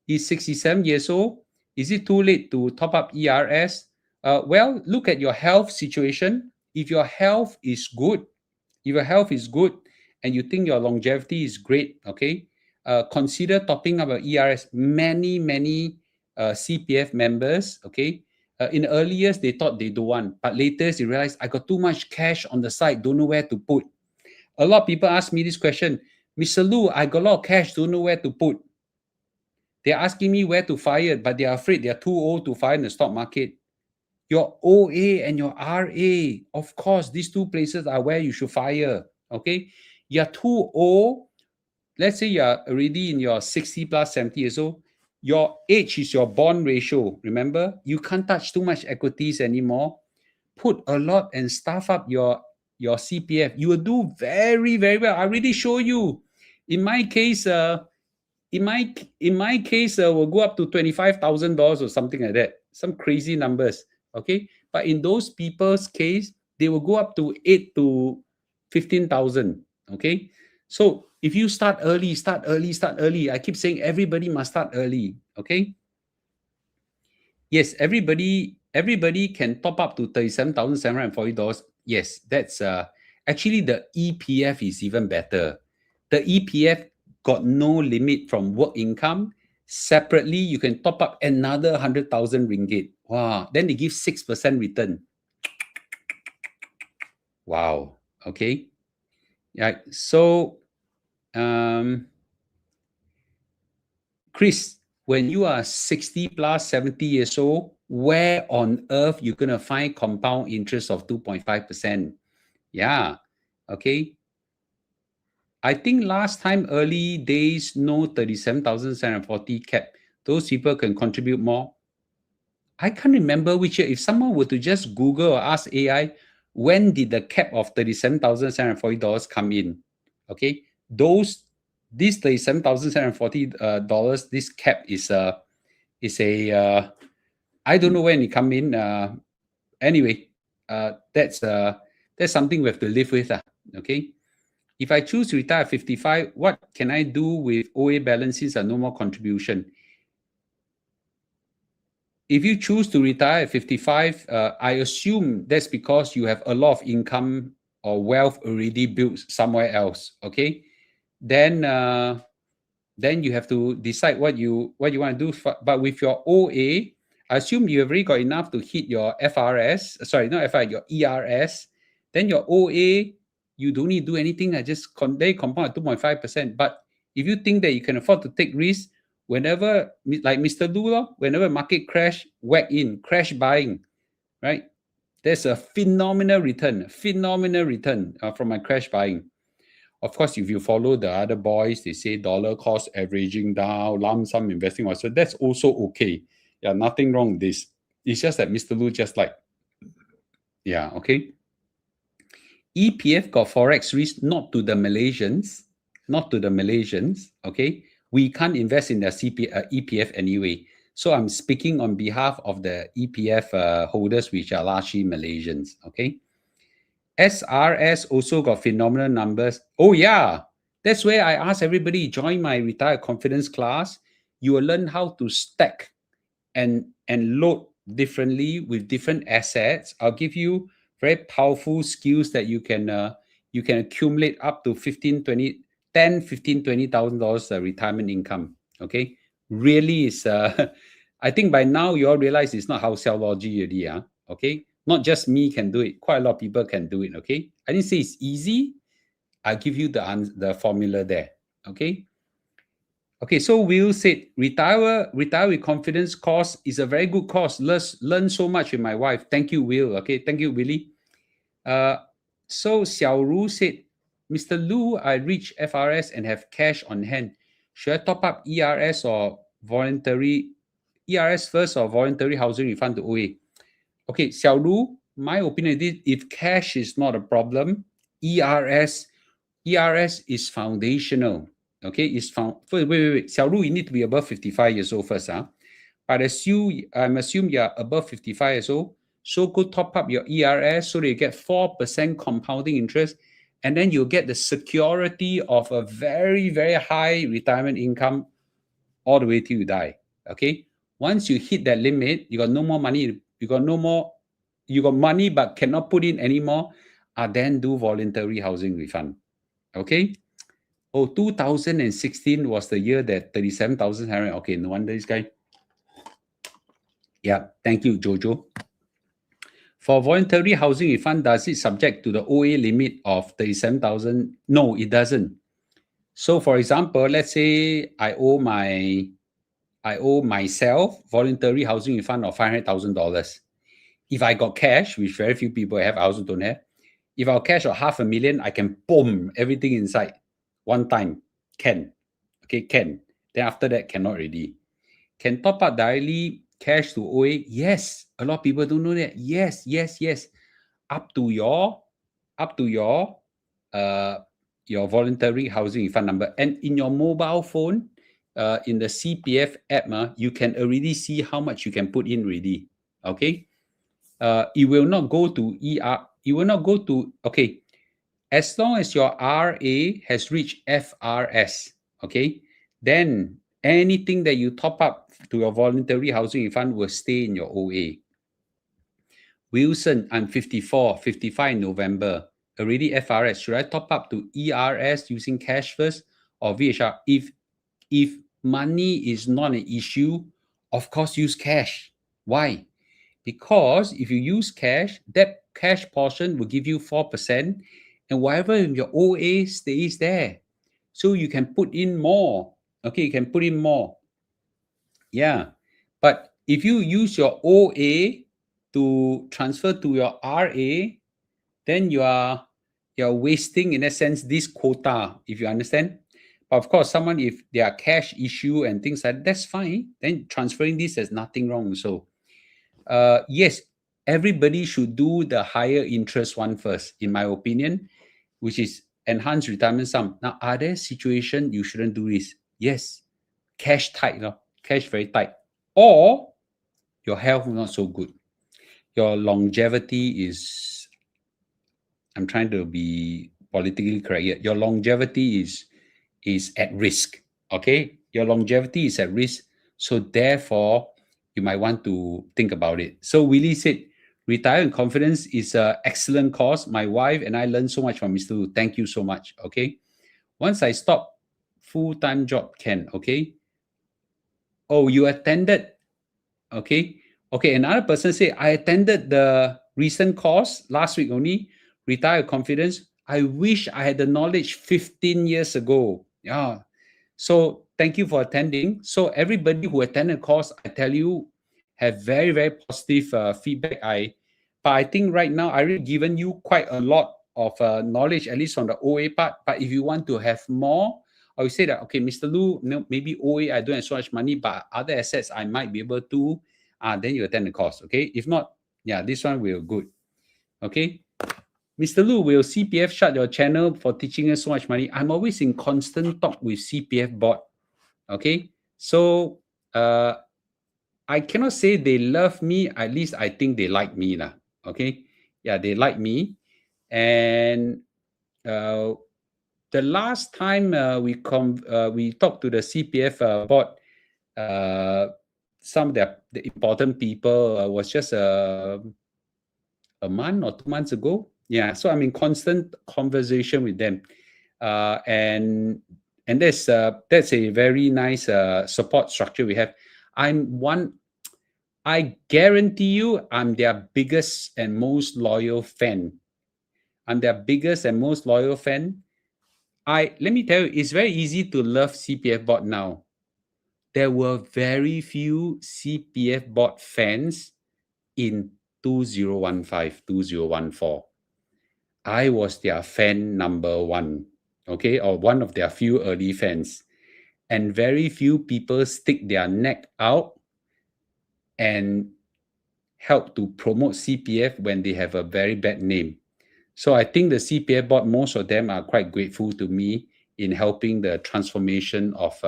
He's 67 years old. Is it too late to top up ERS? Well, look at your health situation. If your health is good, and you think your longevity is great, okay, consider topping up your ERS. Many CPF members, okay, in the early years, they thought they don't want, but later they realized, I got too much cash on the side, don't know where to put. A lot of people ask me this question, Mr. Lu, I got a lot of cash, don't know where to put. They're asking me where to fire, but they're afraid they're too old to fire in the stock market. Your OA and your RA, of course, these two places are where you should fire. Okay. You're too old. Let's say you're already in your 60 plus 70 years old. Your age is your bond ratio. Remember, you can't touch too much equities anymore. Put a lot and stuff up your CPF. You will do very, very well. I already show you. In my case, will go up to $25,000 or something like that. Some crazy numbers. Okay. But in those people's case, they will go up to 8 to 15,000. Okay. So if you start early. I keep saying everybody must start early. Okay. Yes, everybody can top up to $37,740. Yes, that's actually the EPF is even better. The EPF got no limit from work income. Separately, you can top up another 100,000 ringgit. Wow, then they give 6% return. Wow. Okay. Yeah. So, Chris, when you are 60 plus 70 years old, where on earth you're going to find compound interest of 2.5%? Yeah. Okay. I think last time, early days, no 37,740 cap. Those people can contribute more. I can't remember which year. If someone were to just Google or ask AI, when did the cap of $37,740 come in? Okay. These $37,740, this cap is It's a I don't know when it come in. Anyway, that's something we have to live with. Okay. If I choose to retire at 55, what can I do with OA balances and no more contribution? If you choose to retire at 55, I assume that's because you have a lot of income or wealth already built somewhere else. Okay. Then you have to decide what you want to do. But with your OA, I assume you have already got enough to hit your FRS. Sorry, not FRS, your ERS. Then your OA, you don't need to do anything. They compound at 2.5%. But if you think that you can afford to take risks, whenever, like Mr. Lu, whenever market crash, whack in, crash buying, right? There's a phenomenal return from my crash buying. Of course, if you follow the other boys, they say dollar cost averaging down, lump sum investing. So that's also okay. Yeah, nothing wrong with this. It's just that Mr. Lu just like, yeah, okay. EPF got forex risk, not to the Malaysians, okay. We can't invest in the EPF anyway. So I'm speaking on behalf of the EPF holders, which are largely Malaysians, okay. SRS also got phenomenal numbers. Oh yeah, that's where I ask everybody, join my Retire Confidence class. You will learn how to stack and load differently with different assets. I'll give you very powerful skills that you can accumulate up to 15, 20, 10, 15, $20,000 retirement income. Okay. Really is I think by now you all realize it's not house sell logy already. Okay. Not just me can do it. Quite a lot of people can do it. Okay. I didn't say it's easy. I'll give you the formula there. Okay. Okay, so Will said, retire with confidence course is a very good course. Learn so much with my wife. Thank you, Will. Okay, thank you, Willie. So Xiao Ru said, Mr. Lu, I reach FRS and have cash on hand. Should I top up ERS or voluntary ERS first or voluntary housing refund to OA? Okay, Xiao Ru, my opinion is if cash is not a problem, ERS is foundational. Okay, it's found. Wait. Xiao Lu, you need to be above 55 years old first. But I'm assume you're above 55 years old. So go top up your ERS so that you get 4% compounding interest. And then you'll get the security of a very, very high retirement income all the way till you die. Okay. Once you hit that limit, you got no more money. You got money but cannot put in anymore. Then do voluntary housing refund. Okay. Oh, 2016 was the year that 37,000. Okay, no wonder this guy. Yeah, thank you, Jojo. For voluntary housing refund, does it subject to the OA limit of 37,000? No, it doesn't. So, for example, let's say I owe myself voluntary housing refund of $500,000. If I got cash, which very few people have, I also don't have. If I have cash of $500,000, I can boom everything inside one time. Can. Okay, can. Then after that, cannot already. Can top up directly cash to OA? Yes. A lot of people don't know that. Yes. Up to your voluntary housing refund number. And in your mobile phone, in the CPF app, you can already see how much you can put in already. Okay. It will not go to it will not go to, okay, as long as your RA has reached FRS, okay, then anything that you top up to your voluntary housing refund will stay in your OA. Wilson, I'm 55 in November, already FRS. Should I top up to ERS using cash first or VHR? If money is not an issue, of course use cash. Why? Because if you use cash, that cash portion will give you 4%, and whatever in your OA stays there. So you can put in more. Okay, you can put in more. Yeah. But if you use your OA to transfer to your RA, then you're wasting, in a sense, this quota, if you understand. But of course, someone, if there are cash issue and things like that, that's fine. Then transferring this, there's nothing wrong. So yes, everybody should do the higher interest one first, in my opinion, which is enhanced retirement sum. Now, are there situations you shouldn't do this? Yes, cash tight, cash very tight. or your health not so good. Your longevity is, I'm trying to be politically correct here. Your longevity is at risk. Okay, your longevity is at risk. So therefore, you might want to think about it. So Willie said, retire in confidence is an excellent course. My wife and I learned so much from Mr. Lu. Thank you so much. Okay. Once I stop full-time job, can, okay? Oh, you attended. Okay. Okay. Another person say, I attended the recent course last week only, retire confidence. I wish I had the knowledge 15 years ago. Yeah. So thank you for attending. So everybody who attended course, I tell you, have very, very positive feedback. But I think right now I already given you quite a lot of knowledge, at least on the OA part. But if you want to have more, I would say that, okay, Mr. Lu, maybe OA, I don't have so much money, but other assets I might be able to, then you attend the course, okay? If not, yeah, this one will good, okay? Mr. Lu, will CPF shut your channel for teaching us so much money? I'm always in constant talk with CPF board, okay? So, I cannot say they love me, at least I think they like me, lah, okay? Yeah, they like me. And the last time we talked to the CPF board, some of the important people was just a month or 2 months ago. Yeah, so I'm in constant conversation with them, and that's a very nice support structure we have. I guarantee you, I'm their biggest and most loyal fan. I'm their biggest and most loyal fan. Let me tell you, it's very easy to love CPF board now. There were very few CPF board fans in 2015, 2014. I was their fan number one, okay, or one of their few early fans. And very few people stick their neck out and help to promote CPF when they have a very bad name. So I think the CPF board, most of them are quite grateful to me in helping the transformation of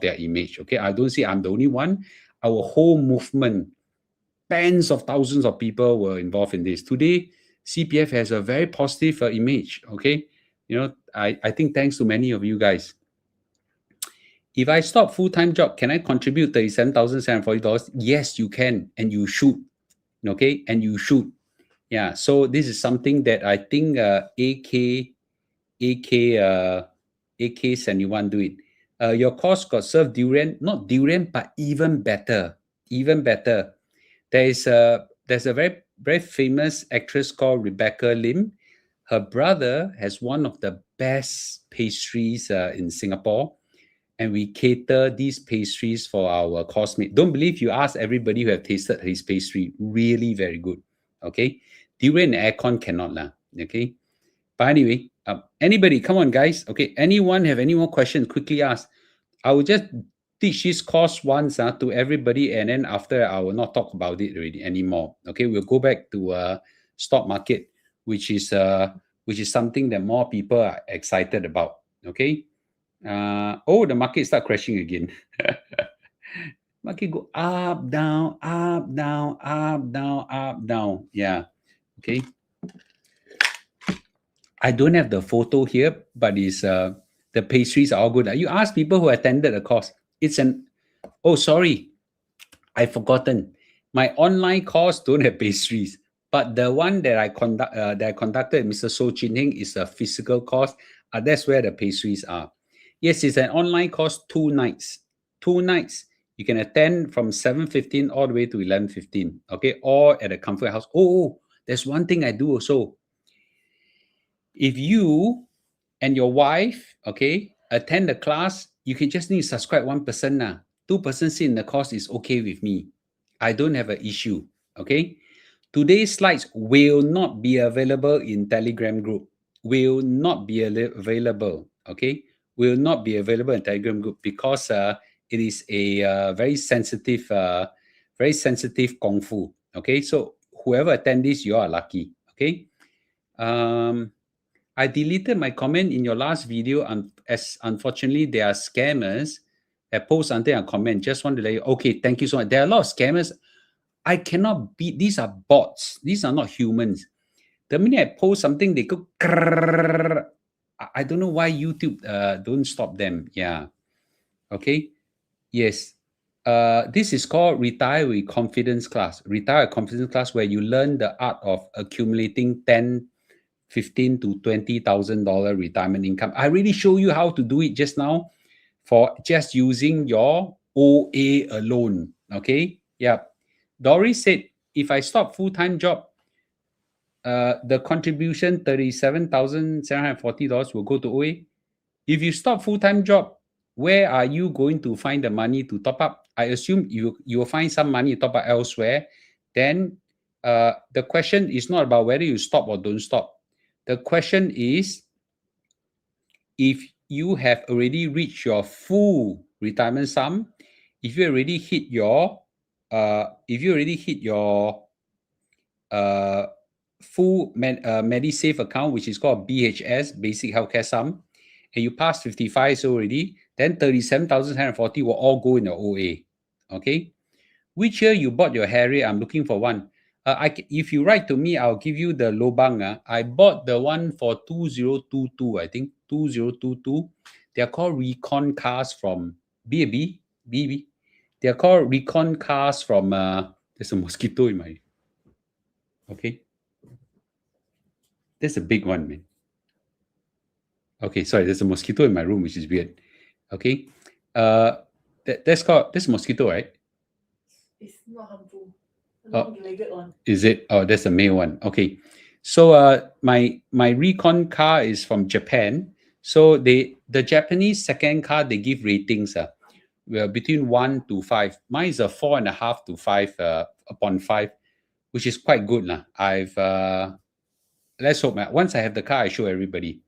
their image. Okay, I don't say I'm the only one. Our whole movement, tens of thousands of people were involved in this. Today, CPF has a very positive image. Okay, I think thanks to many of you guys. If I stop full-time job, can I contribute $37,740? Yes, you can, and you should. Okay, and you should. Yeah, so this is something that I think AK71 do it. Your course got served durian, not durian, but even better. Even better. There's a very, very famous actress called Rebecca Lim. Her brother has one of the best pastries in Singapore, and we cater these pastries for our coursemate. Don't believe, you ask everybody who have tasted his pastry. Really very good. Okay, durian and aircon cannot lah. Okay, but anyway, anybody, come on, guys. Okay, anyone have any more questions? Quickly ask. I will just teach this course once to everybody, and then after I will not talk about it already anymore. Okay, we'll go back to stock market, which is something that more people are excited about. Okay. The market start crashing again. Market go up, down, up, down, up, down, up, down. Yeah. Okay. I don't have the photo here, but it's the pastries are all good. You ask people who attended the course. Sorry, I've forgotten. My online course don't have pastries, but the one that I conducted, Mr. So Chin Heng, is a physical course. That's where the pastries are. Yes, it's an online course, 2 nights. 2 nights. You can attend from 7:15 all the way to 11:15. Okay, or at a comfort house. There's one thing I do also. If you and your wife, okay, attend the class, you can just need to subscribe 1%. 2% sit in the course is okay with me. I don't have an issue. Okay. Today's slides will not be available in Telegram group. Will not be available. Okay. Will not be available in Telegram group because it is a very sensitive kung fu. Okay. So whoever attend this, you are lucky. Okay. I deleted my comment in your last video as unfortunately they are scammers that post something and comment, just want to let you, okay, thank you so much. There are a lot of scammers. I cannot beat, these are bots. These are not humans. The minute I post something, they go, I don't know why YouTube don't stop them. Yeah. Okay. Yes. This is called Retire with Confidence class. Retire with Confidence class, where you learn the art of accumulating 10, 15 to $20,000 retirement income. I really show you how to do it just now for just using your OA alone. Okay. Yeah. Doris said, if I stop full-time job, the contribution $37,740 will go to OA. If you stop full-time job, where are you going to find the money to top up? I assume you will find some money to top up elsewhere. Then the question is not about whether you stop or don't stop. The question is, if you have already reached your full retirement sum, if you already hit your full MediSave account, which is called BHS, Basic Healthcare Sum, and you pass 55 already, then 37,740 will all go in the OA. Okay. Which year you bought your Harrier? I'm looking for one. If you write to me, I'll give you the lobang. I bought the one for 2022, I think 2022. They're called Recon cars from BB. They're called Recon cars from, there's a mosquito in my, okay. That's a big one, man. Okay, sorry, there's a mosquito in my room, which is weird. Okay. That's a mosquito, right? It's not harmful. Long-legged one. Is it? Oh, that's a male one. Okay. So my Recon car is from Japan. So the Japanese second car, they give ratings between 1 to 5. Mine is a 4.5 to 5 upon 5, which is quite good. Let's hope once I have the car, I show everybody.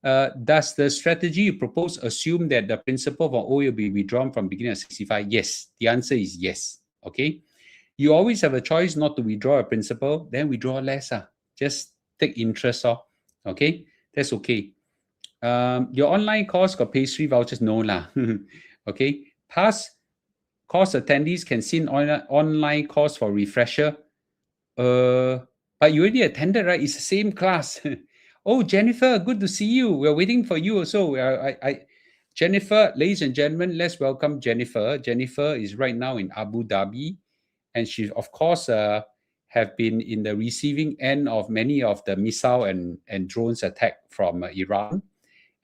Does the strategy you propose assume that the principal for OA will be withdrawn from beginning of 65? Yes. The answer is yes. Okay. You always have a choice not to withdraw a principal, then withdraw less. Just take interest. Okay. That's okay. Your online course got pastry vouchers? No lah. Okay. Past course attendees can see online course for refresher. But you already attended, right? It's the same class. Oh, Jennifer, good to see you. We're waiting for you also. Jennifer, ladies and gentlemen, let's welcome Jennifer. Jennifer is right now in Abu Dhabi, and she, of course, have been in the receiving end of many of the missile and drones attack from Iran.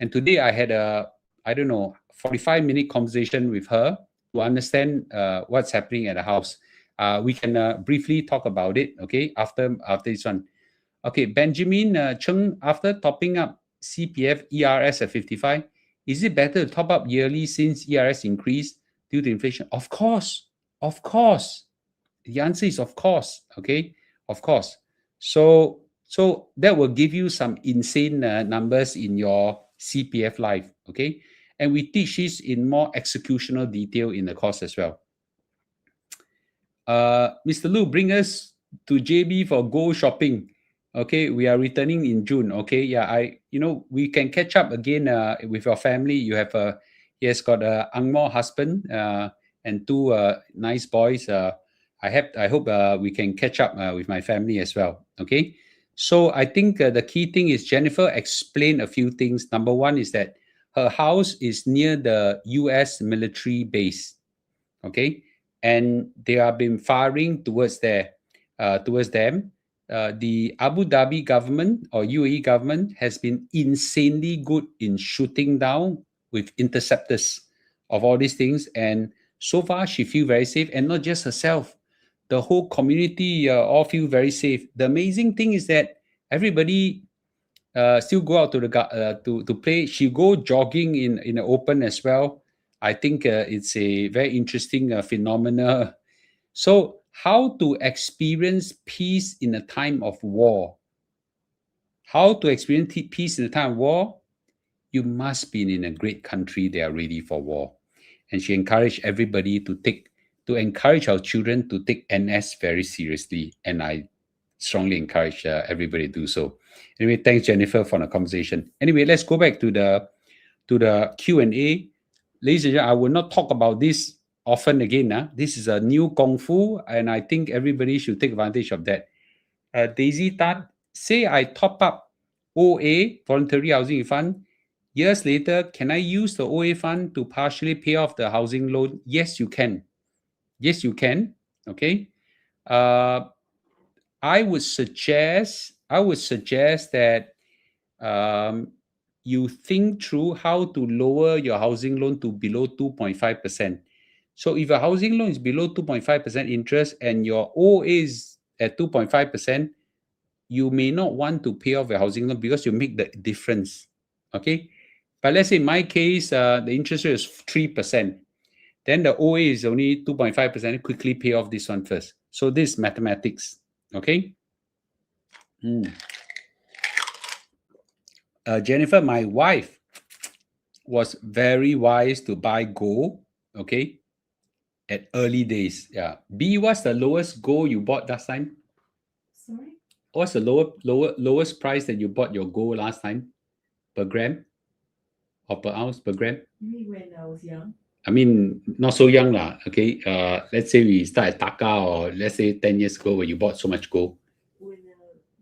And today I had a, 45-minute conversation with her to understand what's happening at the house. We can briefly talk about it, okay, after this one. Okay, Benjamin Cheng, after topping up CPF ERS at 55, is it better to top up yearly since ERS increased due to inflation? Of course. The answer is of course, okay? Of course. So that will give you some insane numbers in your CPF life, okay? And we teach this in more executional detail in the course as well. Mr. Lu, bring us to JB for Go shopping. Okay, we are returning in June. Okay, yeah, we can catch up again with your family. You have he has got a Angmo husband and two nice boys. I hope we can catch up with my family as well. Okay, so I think the key thing is Jennifer explained a few things. Number one is that her house is near the US military base. Okay, and they have been firing towards them. The Abu Dhabi government or UAE government has been insanely good in shooting down with interceptors of all these things. And so far, she feels very safe, and not just herself. The whole community all feel very safe. The amazing thing is that everybody still go out to the to play. She go jogging in the open as well. I think it's a very interesting phenomena. So, how to experience peace in a time of war? How to experience peace in a time of war? You must be in a great country that are ready for war. And she encouraged everybody to encourage our children to take NS very seriously. And I strongly encourage everybody to do so. Anyway, thanks, Jennifer, for the conversation. Anyway, let's go back to the Q&A. ladies and gentlemen, I will not talk about this often again. This is a new kung fu, and I think everybody should take advantage of that. Daisy Tan, say I top up OA, voluntary housing fund. Years later, can I use the OA fund to partially pay off the housing loan? Yes, you can. Yes, you can. Okay. I would suggest that you think through how to lower your housing loan to below 2.5%. So if your housing loan is below 2.5% interest and your OA is at 2.5%, you may not want to pay off your housing loan because you make the difference. Okay. But let's say in my case, the interest rate is 3%. Then the OA is only 2.5%. Quickly pay off this one first. So this is mathematics. Okay. Jennifer, my wife was very wise to buy gold. Okay. At early days. Yeah. B, what's the lowest gold you bought last time? Sorry? What's the lowest price that you bought your gold last time? Per gram? Or per ounce per gram? Maybe when I was young. I mean, not so young lah. Okay. Let's say we start at Taka, or let's say 10 years ago when you bought so much gold. When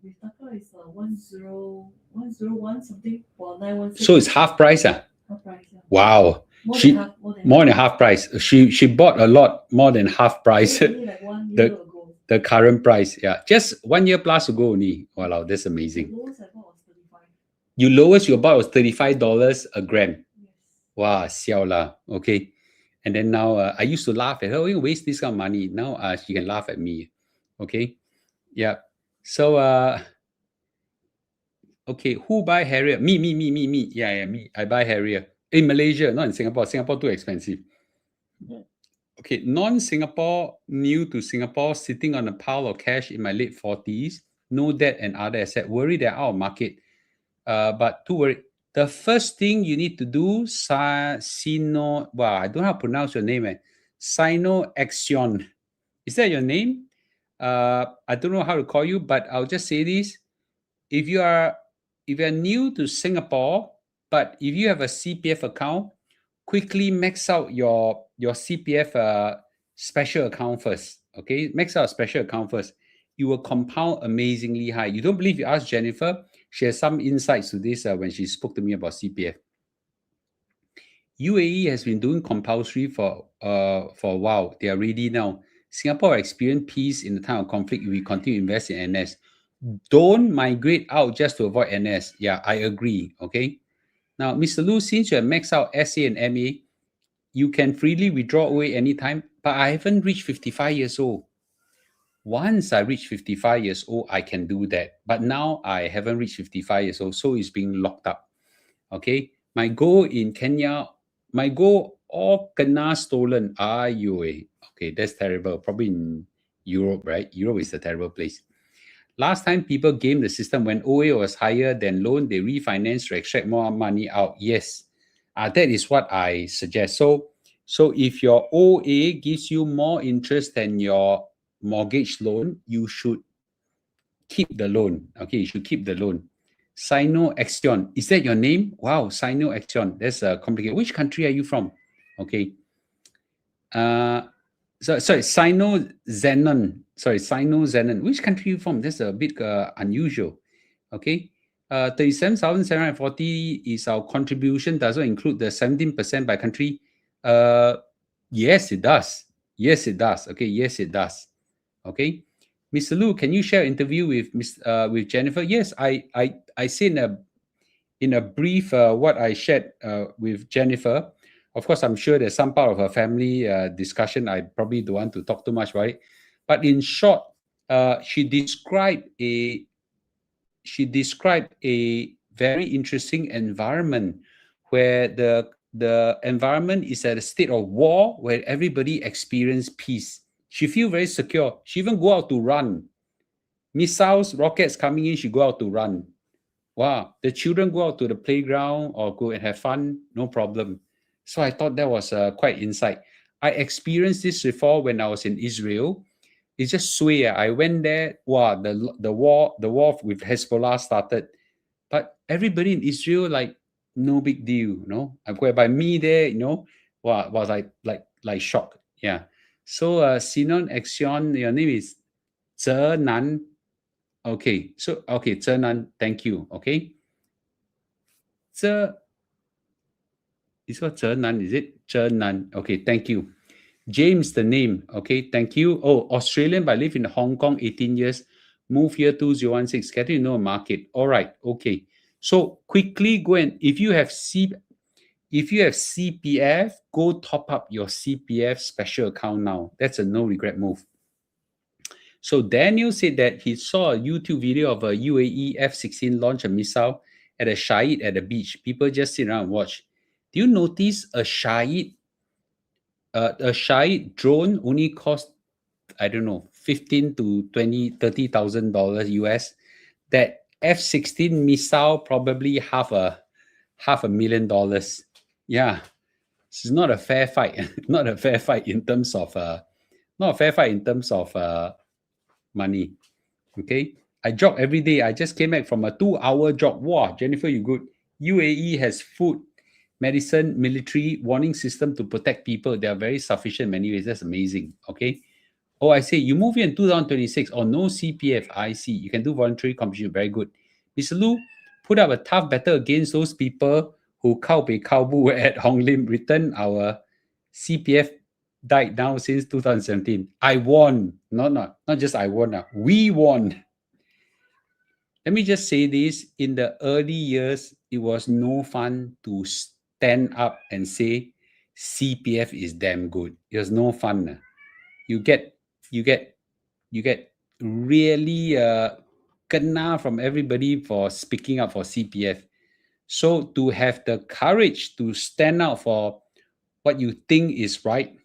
with Taka is 101 something for 916. So it's half price. Half price, yeah. Wow. More than half price. She bought a lot more than half price. Only like 1 year ago. The current price. Yeah. Just 1 year plus ago only. Wow, that's amazing. The lowest I bought was 35. You lowest you bought was $35 a gram. Yes. Wow, siao lah. Okay. And then now I used to laugh at her, you waste this kind of money. Now she can laugh at me. Okay. Yeah. So okay, who buy Harrier? Me. Yeah, me. I buy Harrier. In Malaysia, not in Singapore. Singapore too expensive. Okay, non-Singapore, new to Singapore, sitting on a pile of cash in my late 40s, no debt and other asset. Worried they're out of market. But too worried. The first thing you need to do, I don't know how to pronounce your name. Sino Action. Is that your name? I don't know how to call you, but I'll just say this. If you're new to Singapore, but if you have a CPF account, quickly max out your CPF special account first. Okay, max out a special account first. You will compound amazingly high. You don't believe? You ask Jennifer. She has some insights to this when she spoke to me about CPF. UAE has been doing compulsory for a while. They are ready now. Singapore experienced peace in the time of conflict. We continue to invest in NS. Don't migrate out just to avoid NS. Yeah, I agree. Okay. Now, Mr. Lu, since you have maxed out SA and MA, you can freely withdraw away anytime. But I haven't reached 55 years old. Once I reach 55 years old, I can do that. But now I haven't reached 55 years old, so it's being locked up. Okay. My goal in Kenya, all kena stolen. Okay, that's terrible. Probably in Europe, right? Europe is a terrible place. Last time people gamed the system when OA was higher than loan, they refinanced to extract more money out. Yes, that is what I suggest. So if your OA gives you more interest than your mortgage loan, you should keep the loan. Okay, you should keep the loan. Sino Action, is that your name? Wow, Sino Action. That's complicated. Which country are you from? Okay. Sino Zenon. Sino Zenon. Which country are you from? That's a bit unusual. Okay. 37,740 is our contribution. Does it include the 17% by country? Yes, it does. Yes, it does. Okay. Yes, it does. Okay. Mr. Lu, can you share an interview with Jennifer? Yes, I said in a brief what I shared with Jennifer. Of course, I'm sure there's some part of her family discussion. I probably don't want to talk too much about it. But in short, she described a very interesting environment where the environment is at a state of war where everybody experiences peace. She feels very secure. She even go out to run. Missiles, rockets coming in, she go out to run. Wow. The children go out to the playground or go and have fun, no problem. So I thought that was quite insight. I experienced this before when I was in Israel. It's just sway. I went there. Wow, the war with Hezbollah started. But everybody in Israel, like, no big deal, you know. Whereby me there, you know, was like shocked. Yeah. So Sinon Axion, your name is Zenan. Okay. So okay, Zenan, thank you. Okay. Ze is what Zenan, is it? Zenan. Okay, thank you. James, the name. Okay, thank you. Oh, Australian, but live in Hong Kong 18 years. Move here 2016. Getting to know a market. All right. Okay. So quickly go and if you have CPF, go top up your CPF special account now. That's a no regret move. So Daniel said that he saw a YouTube video of a UAE F-16 launch a missile at a Shahid at the beach. People just sit around and watch. Do you notice a Shahid drone only cost, I don't know, 15 to 20, $30,000 US? That F-16 missile probably $500,000. Yeah, it's not a fair fight. Not a fair fight in terms of not a fair fight in terms of money. Okay, I jog every day. I just came back from a 2-hour jog. Wow, Jennifer, you good. UAE has food, medicine, military warning system to protect people. They are very sufficient in many ways. That's amazing. Okay. Oh, I say you move here in 2026 or no CPF. I see. You can do voluntary contribution. Very good. Mr. Lu, put up a tough battle against those people who kaubu at Hong Lim. Return our CPF died down since 2017. I won. Not just I won. We won. Let me just say this. In the early years, it was no fun to stand up and say CPF is damn good. It was no fun. You get really kena from everybody for speaking up for CPF. So to have the courage to stand out for what you think is right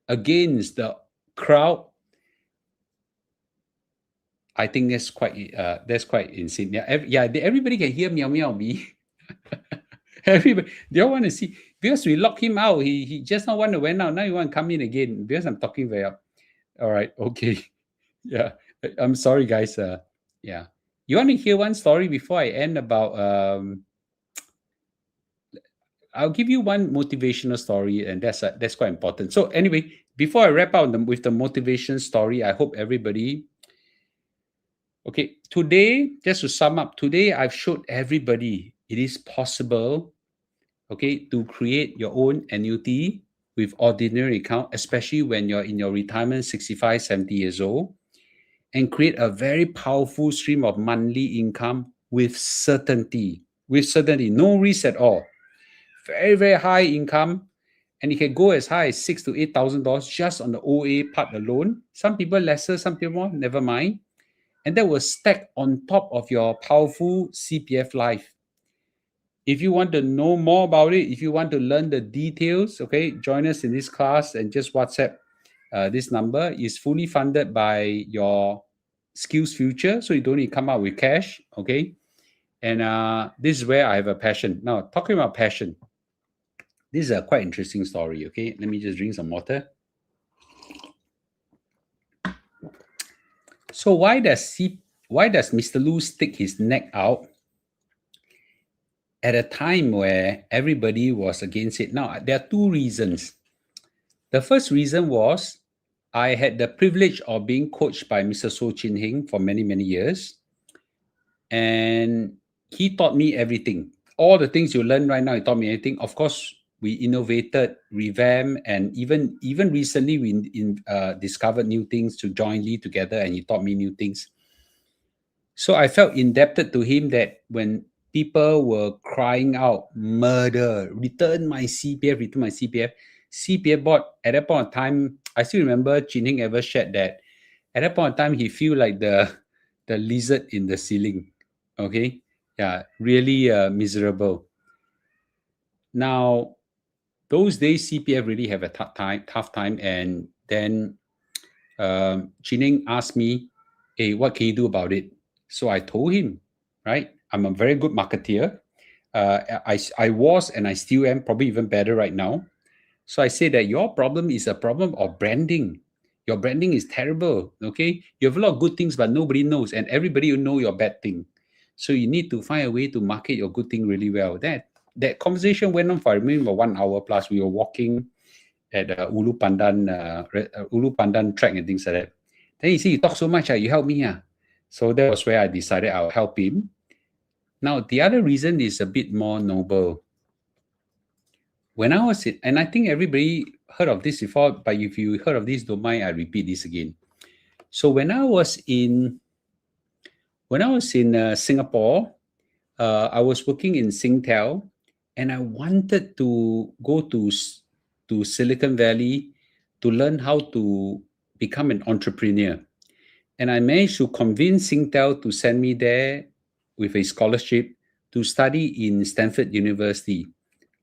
against the crowd, I think that's quite insane. Yeah, everybody can hear meow meow me. Everybody, they all want to see because we lock him out. He just not want to went out. Now you want to come in again because I'm talking very up. All right, okay. Yeah, I'm sorry, guys. Yeah, you want to hear one story before I end about I'll give you one motivational story, and that's quite important. So anyway, before I wrap up with the motivation story, I hope everybody. Okay, today, just to sum up, today I've showed everybody it is possible, okay, to create your own annuity with ordinary account, especially when you're in your retirement, 65, 70 years old, and create a very powerful stream of monthly income with certainty, no risk at all. Very, very high income, and it can go as high as $6,000 to $8,000 just on the OA part alone. Some people lesser, some people more, never mind. And that will stack on top of your powerful CPF Life. If you want to know more about it, if you want to learn the details, okay, join us in this class and just WhatsApp this number. Is fully funded by your Skills Future, so you don't need to come out with cash, okay? And this is where I have a passion. Now, talking about passion, this is a quite interesting story, okay? Let me just drink some water. So why does Mr. Lu stick his neck out at a time where everybody was against it? Now, there are two reasons. The first reason was I had the privilege of being coached by Mr. So Chin Heng for many, many years. And he taught me everything. All the things you learn right now, he taught me everything. Of course, we innovated, revamped, and even recently we discovered new things to jointly together, and he taught me new things. So I felt indebted to him that when people were crying out, murder, return my CPF, CPF board, at that point of time, I still remember Chin Heng ever shared that at that point of time, he feel like the lizard in the ceiling. Okay. Yeah, really miserable. Now, those days, CPF really have a tough time. And then Chin Heng asked me, hey, what can you do about it? So I told him, right? I'm a very good marketeer. I was and I still am, probably even better right now. So I say that your problem is a problem of branding. Your branding is terrible, okay? You have a lot of good things, but nobody knows, and everybody will know your bad thing. So you need to find a way to market your good thing really well. That that conversation went on for, I remember, 1 hour plus. We were walking at Ulu Pandan track and things like that. Then he said, "You talk so much, you help me." So that was where I decided I'll help him. Now, the other reason is a bit more noble. When I was and I think everybody heard of this before, but if you heard of this, don't mind I repeat this again. So when I was in Singapore, I was working in Singtel, and I wanted to go to Silicon Valley to learn how to become an entrepreneur. And I managed to convince Singtel to send me there with a scholarship to study in Stanford University.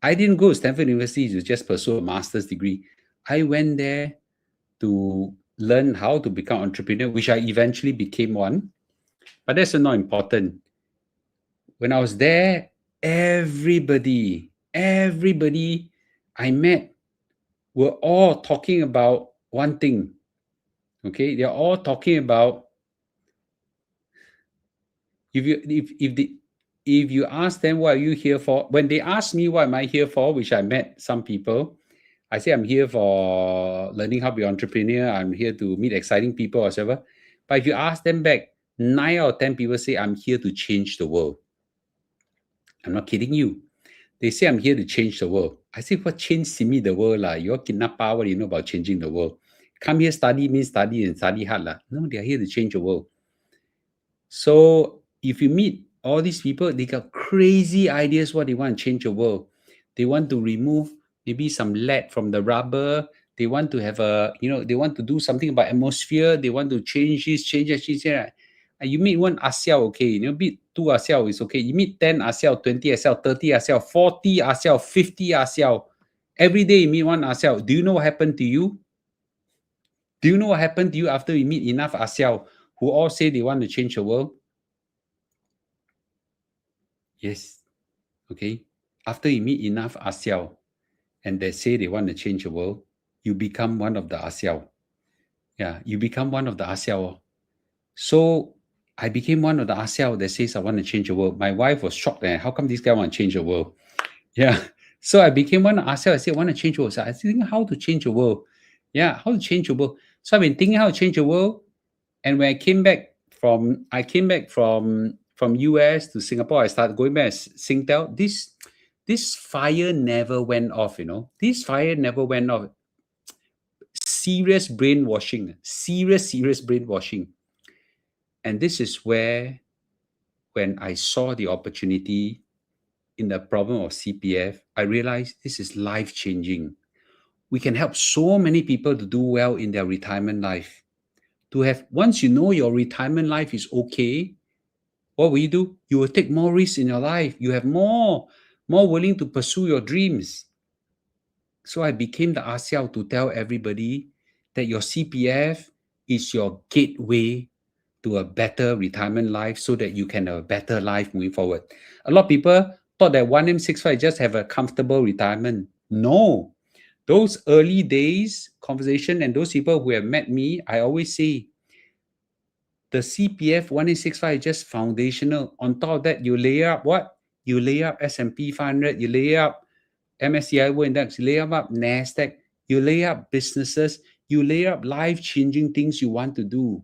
I didn't go to Stanford University to just pursue a master's degree. I went there to learn how to become an entrepreneur, which I eventually became one. But that's not important. When I was there, everybody I met were all talking about one thing. Okay, they're all talking about, if you ask them what are you here for, when they ask me what am I here for, which I met some people, I say I'm here for learning how to be an entrepreneur. I'm here to meet exciting people or whatever. But if you ask them back, 9 out of 10 people say I'm here to change the world. I'm not kidding you. They say I'm here to change the world. I say, what change me the world lah? You're kidnapper, what do you know about changing the world? Come here, study means study and study hard lah. No, they're here to change the world. So if you meet all these people, they got crazy ideas what they want to change the world. They want to remove maybe some lead from the rubber. They want to have they want to do something about atmosphere. They want to change this, change that, change that. And you meet one ASEAN, okay. You meet two ASEAN is okay. You meet 10 ASEAN, 20 ASEAN, 30 ASEAN, 40 ASEAN, 50 ASEAN. Every day you meet one ASEAN. Do you know what happened to you? Do you know what happened to you after you meet enough ASEAN who all say they want to change the world? Yes. Okay. After you meet enough ASEAN and they say they want to change the world, you become one of the ASEAN. Yeah, you become one of the ASEAN. So I became one of the ASEAN that says I want to change the world. My wife was shocked. How come this guy want to change the world? Yeah. So I became one of ASEAN. I said, I want to change the world. So I was thinking how to change the world. Yeah, how to change the world. So I've been thinking how to change the world. And when I came back from US to Singapore, I started going back as Singtel. This fire never went off, This fire never went off. Serious brainwashing. Serious brainwashing. And this is where, when I saw the opportunity in the problem of CPF, I realized this is life-changing. We can help so many people to do well in their retirement life. Once you know your retirement life is okay, what will you do? You will take more risks in your life. You have more willing to pursue your dreams. So I became the ASEAN to tell everybody that your CPF is your gateway to a better retirement life so that you can have a better life moving forward. A lot of people thought that 1M65 just have a comfortable retirement. No. Those early days conversation and those people who have met me, I always say, the CPF 1M65 is just foundational. On top of that, you lay up what? You lay up S&P 500, you lay up MSCI World Index, you lay up NASDAQ, you lay up businesses, you lay up life-changing things you want to do.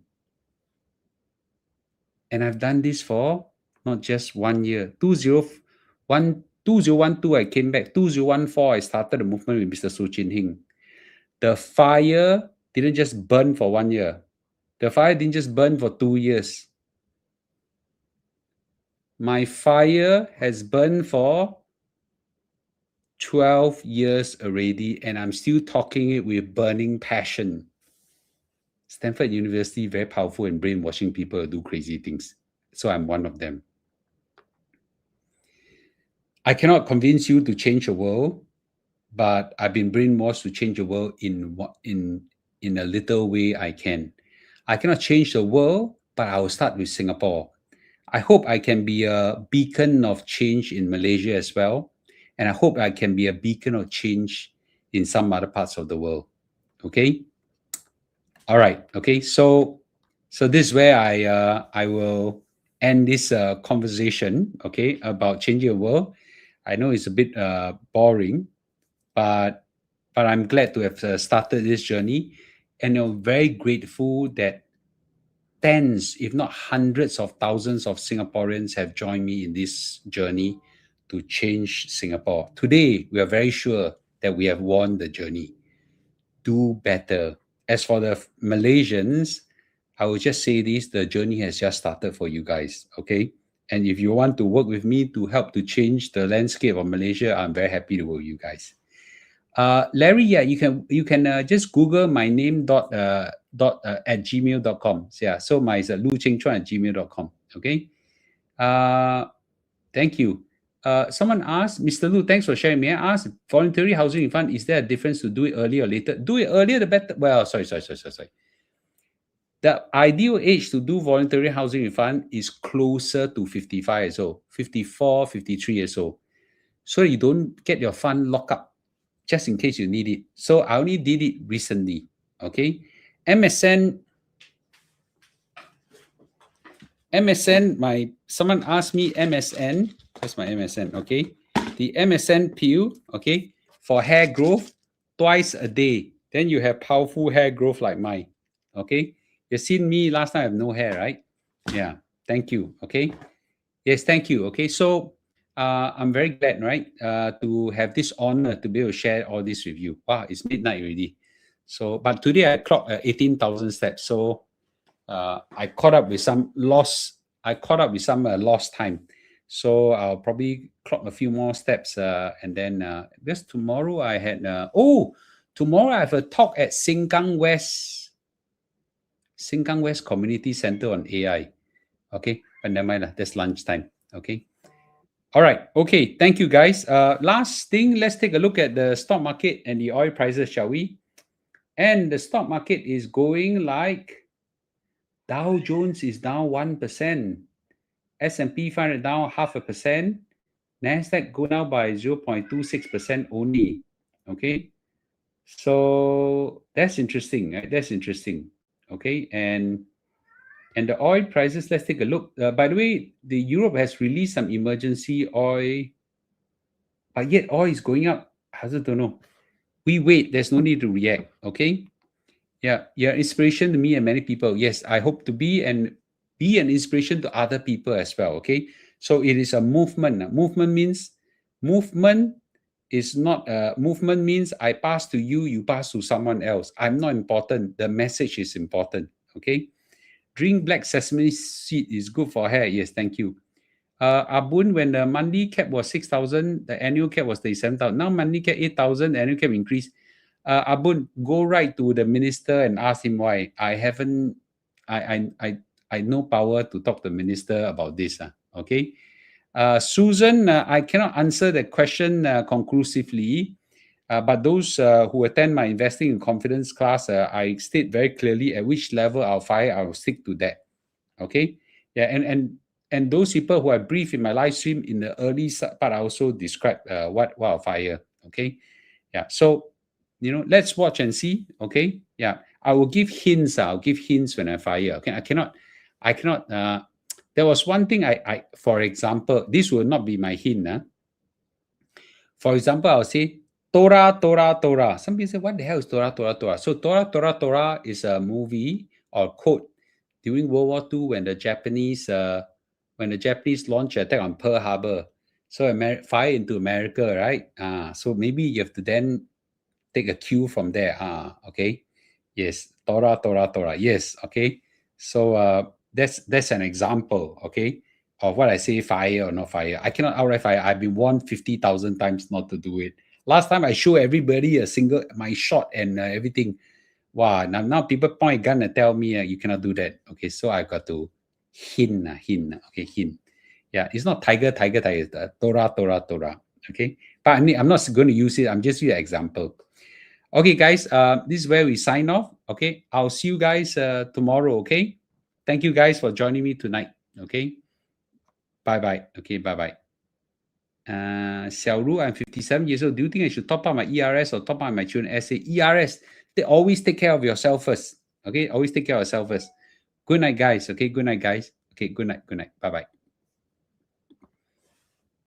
And I've done this for not just 1 year. 2012, I came back. 2014, I started the movement with Mr. Su Chin Hing. The fire didn't just burn for 1 year. The fire didn't just burn for 2 years. My fire has burned for 12 years already, and I'm still talking it with burning passion. Stanford University, very powerful in brainwashing people to do crazy things. So I'm one of them. I cannot convince you to change the world, but I've been brainwashed to change the world in a little way I can. I cannot change the world, but I will start with Singapore. I hope I can be a beacon of change in Malaysia as well. And I hope I can be a beacon of change in some other parts of the world. Okay? All right. Okay. So this is where I will end this conversation, okay, about changing the world. I know it's a bit boring, but I'm glad to have started this journey, and I'm very grateful that tens, if not hundreds of thousands of Singaporeans have joined me in this journey to change Singapore. Today, we are very sure that we have won the journey. Do better. As for the Malaysians, I will just say this, the journey has just started for you guys, okay? And if you want to work with me to help to change the landscape of Malaysia, I'm very happy to work with you guys. Larry, yeah, you can just Google my name at gmail.com. Yeah, so my is luchengchuan at gmail.com. Okay. Thank you. Someone asked, Mr. Lu, thanks for sharing. May I ask, voluntary housing fund, is there a difference to do it earlier or later? Do it earlier, the better. Well, sorry. The ideal age to do voluntary housing refund is closer to 55 years old, 54, 53 years old. So you don't get your fund locked up just in case you need it. So I only did it recently. Okay. MSN, someone asked me MSN. That's my MSN. Okay. The MSN pill, okay, for hair growth twice a day. Then you have powerful hair growth like mine. Okay. You've seen me last time, I have no hair, right? Yeah. Thank you. Okay. Yes, thank you. Okay. So I'm very glad, right, to have this honor to be able to share all this with you. Wow, it's midnight already. So, but today I clocked 18,000 steps. So I caught up with some lost time. So I'll probably clock a few more steps. And then because tomorrow I had, tomorrow I have a talk at Sengkang West Community Center on AI. Okay, but never mind, that's lunchtime. Okay. All right. Okay. Thank you, guys. Last thing, let's take a look at the stock market and the oil prices, shall we? And the stock market is going like Dow Jones is down 1%, S&P 500 down 0.5%, Nasdaq go down by 0.26% only. Okay. So that's interesting. Right? That's interesting. Okay. And the oil prices, let's take a look. By the way, the Europe has released some emergency oil, but yet oil is going up. I also don't know. We wait. There's no need to react. Okay. Yeah. Inspiration to me and many people. Yes, I hope to be an inspiration to other people as well. Okay. So it is a movement. Movement means I pass to you, you pass to someone else. I'm not important. The message is important. Okay. Drink black sesame seed is good for hair. Yes, thank you. Abun, when the monthly cap was 6,000, the annual cap was 37,000. Now monthly cap 8,000, annual cap increased. Abun, go right to the minister and ask him why. I no power to talk to the minister about this. Okay. Susan, I cannot answer the question conclusively. But those who attend my investing in confidence class, I state very clearly at which level I'll fire, I'll stick to that. Okay. Yeah. And those people who I brief in my live stream in the early part, I also describe what I'll fire. Okay. Yeah. So, let's watch and see. Okay. Yeah. I will give hints. I'll give hints when I fire. Okay. I cannot, there was one thing for example, this will not be my hint. For example, I'll say, Torah, Torah, Torah. Some people say, what the hell is Torah, Torah, Torah? So Torah, Torah, Torah is a movie or quote during World War II when the Japanese launched attack on Pearl Harbor. So fire into America, right? So maybe you have to then take a cue from there. Okay. Yes. Torah, Torah, Torah. Yes. Okay. So that's an example, okay, of what I say, fire or not fire. I cannot outright fire. I've been warned 50,000 times not to do it. Last time I show everybody my shot and everything. Wow, now people point a gun and tell me you cannot do that. Okay, so I got to hint. Okay, hint. Yeah, it's not tiger. It's Torah. Okay, but I'm not going to use it. I'm just using an example. Okay, guys, this is where we sign off. Okay, I'll see you guys tomorrow. Okay, thank you guys for joining me tonight. Okay, bye. Okay, bye. Xiao Ru, I'm 57 years old. Do you think I should top up my ERS or top up my children SA? ERS, they always take care of yourself first. Okay, always take care of yourself first. Good night, guys. Okay, good night, guys. Okay, good night. Bye.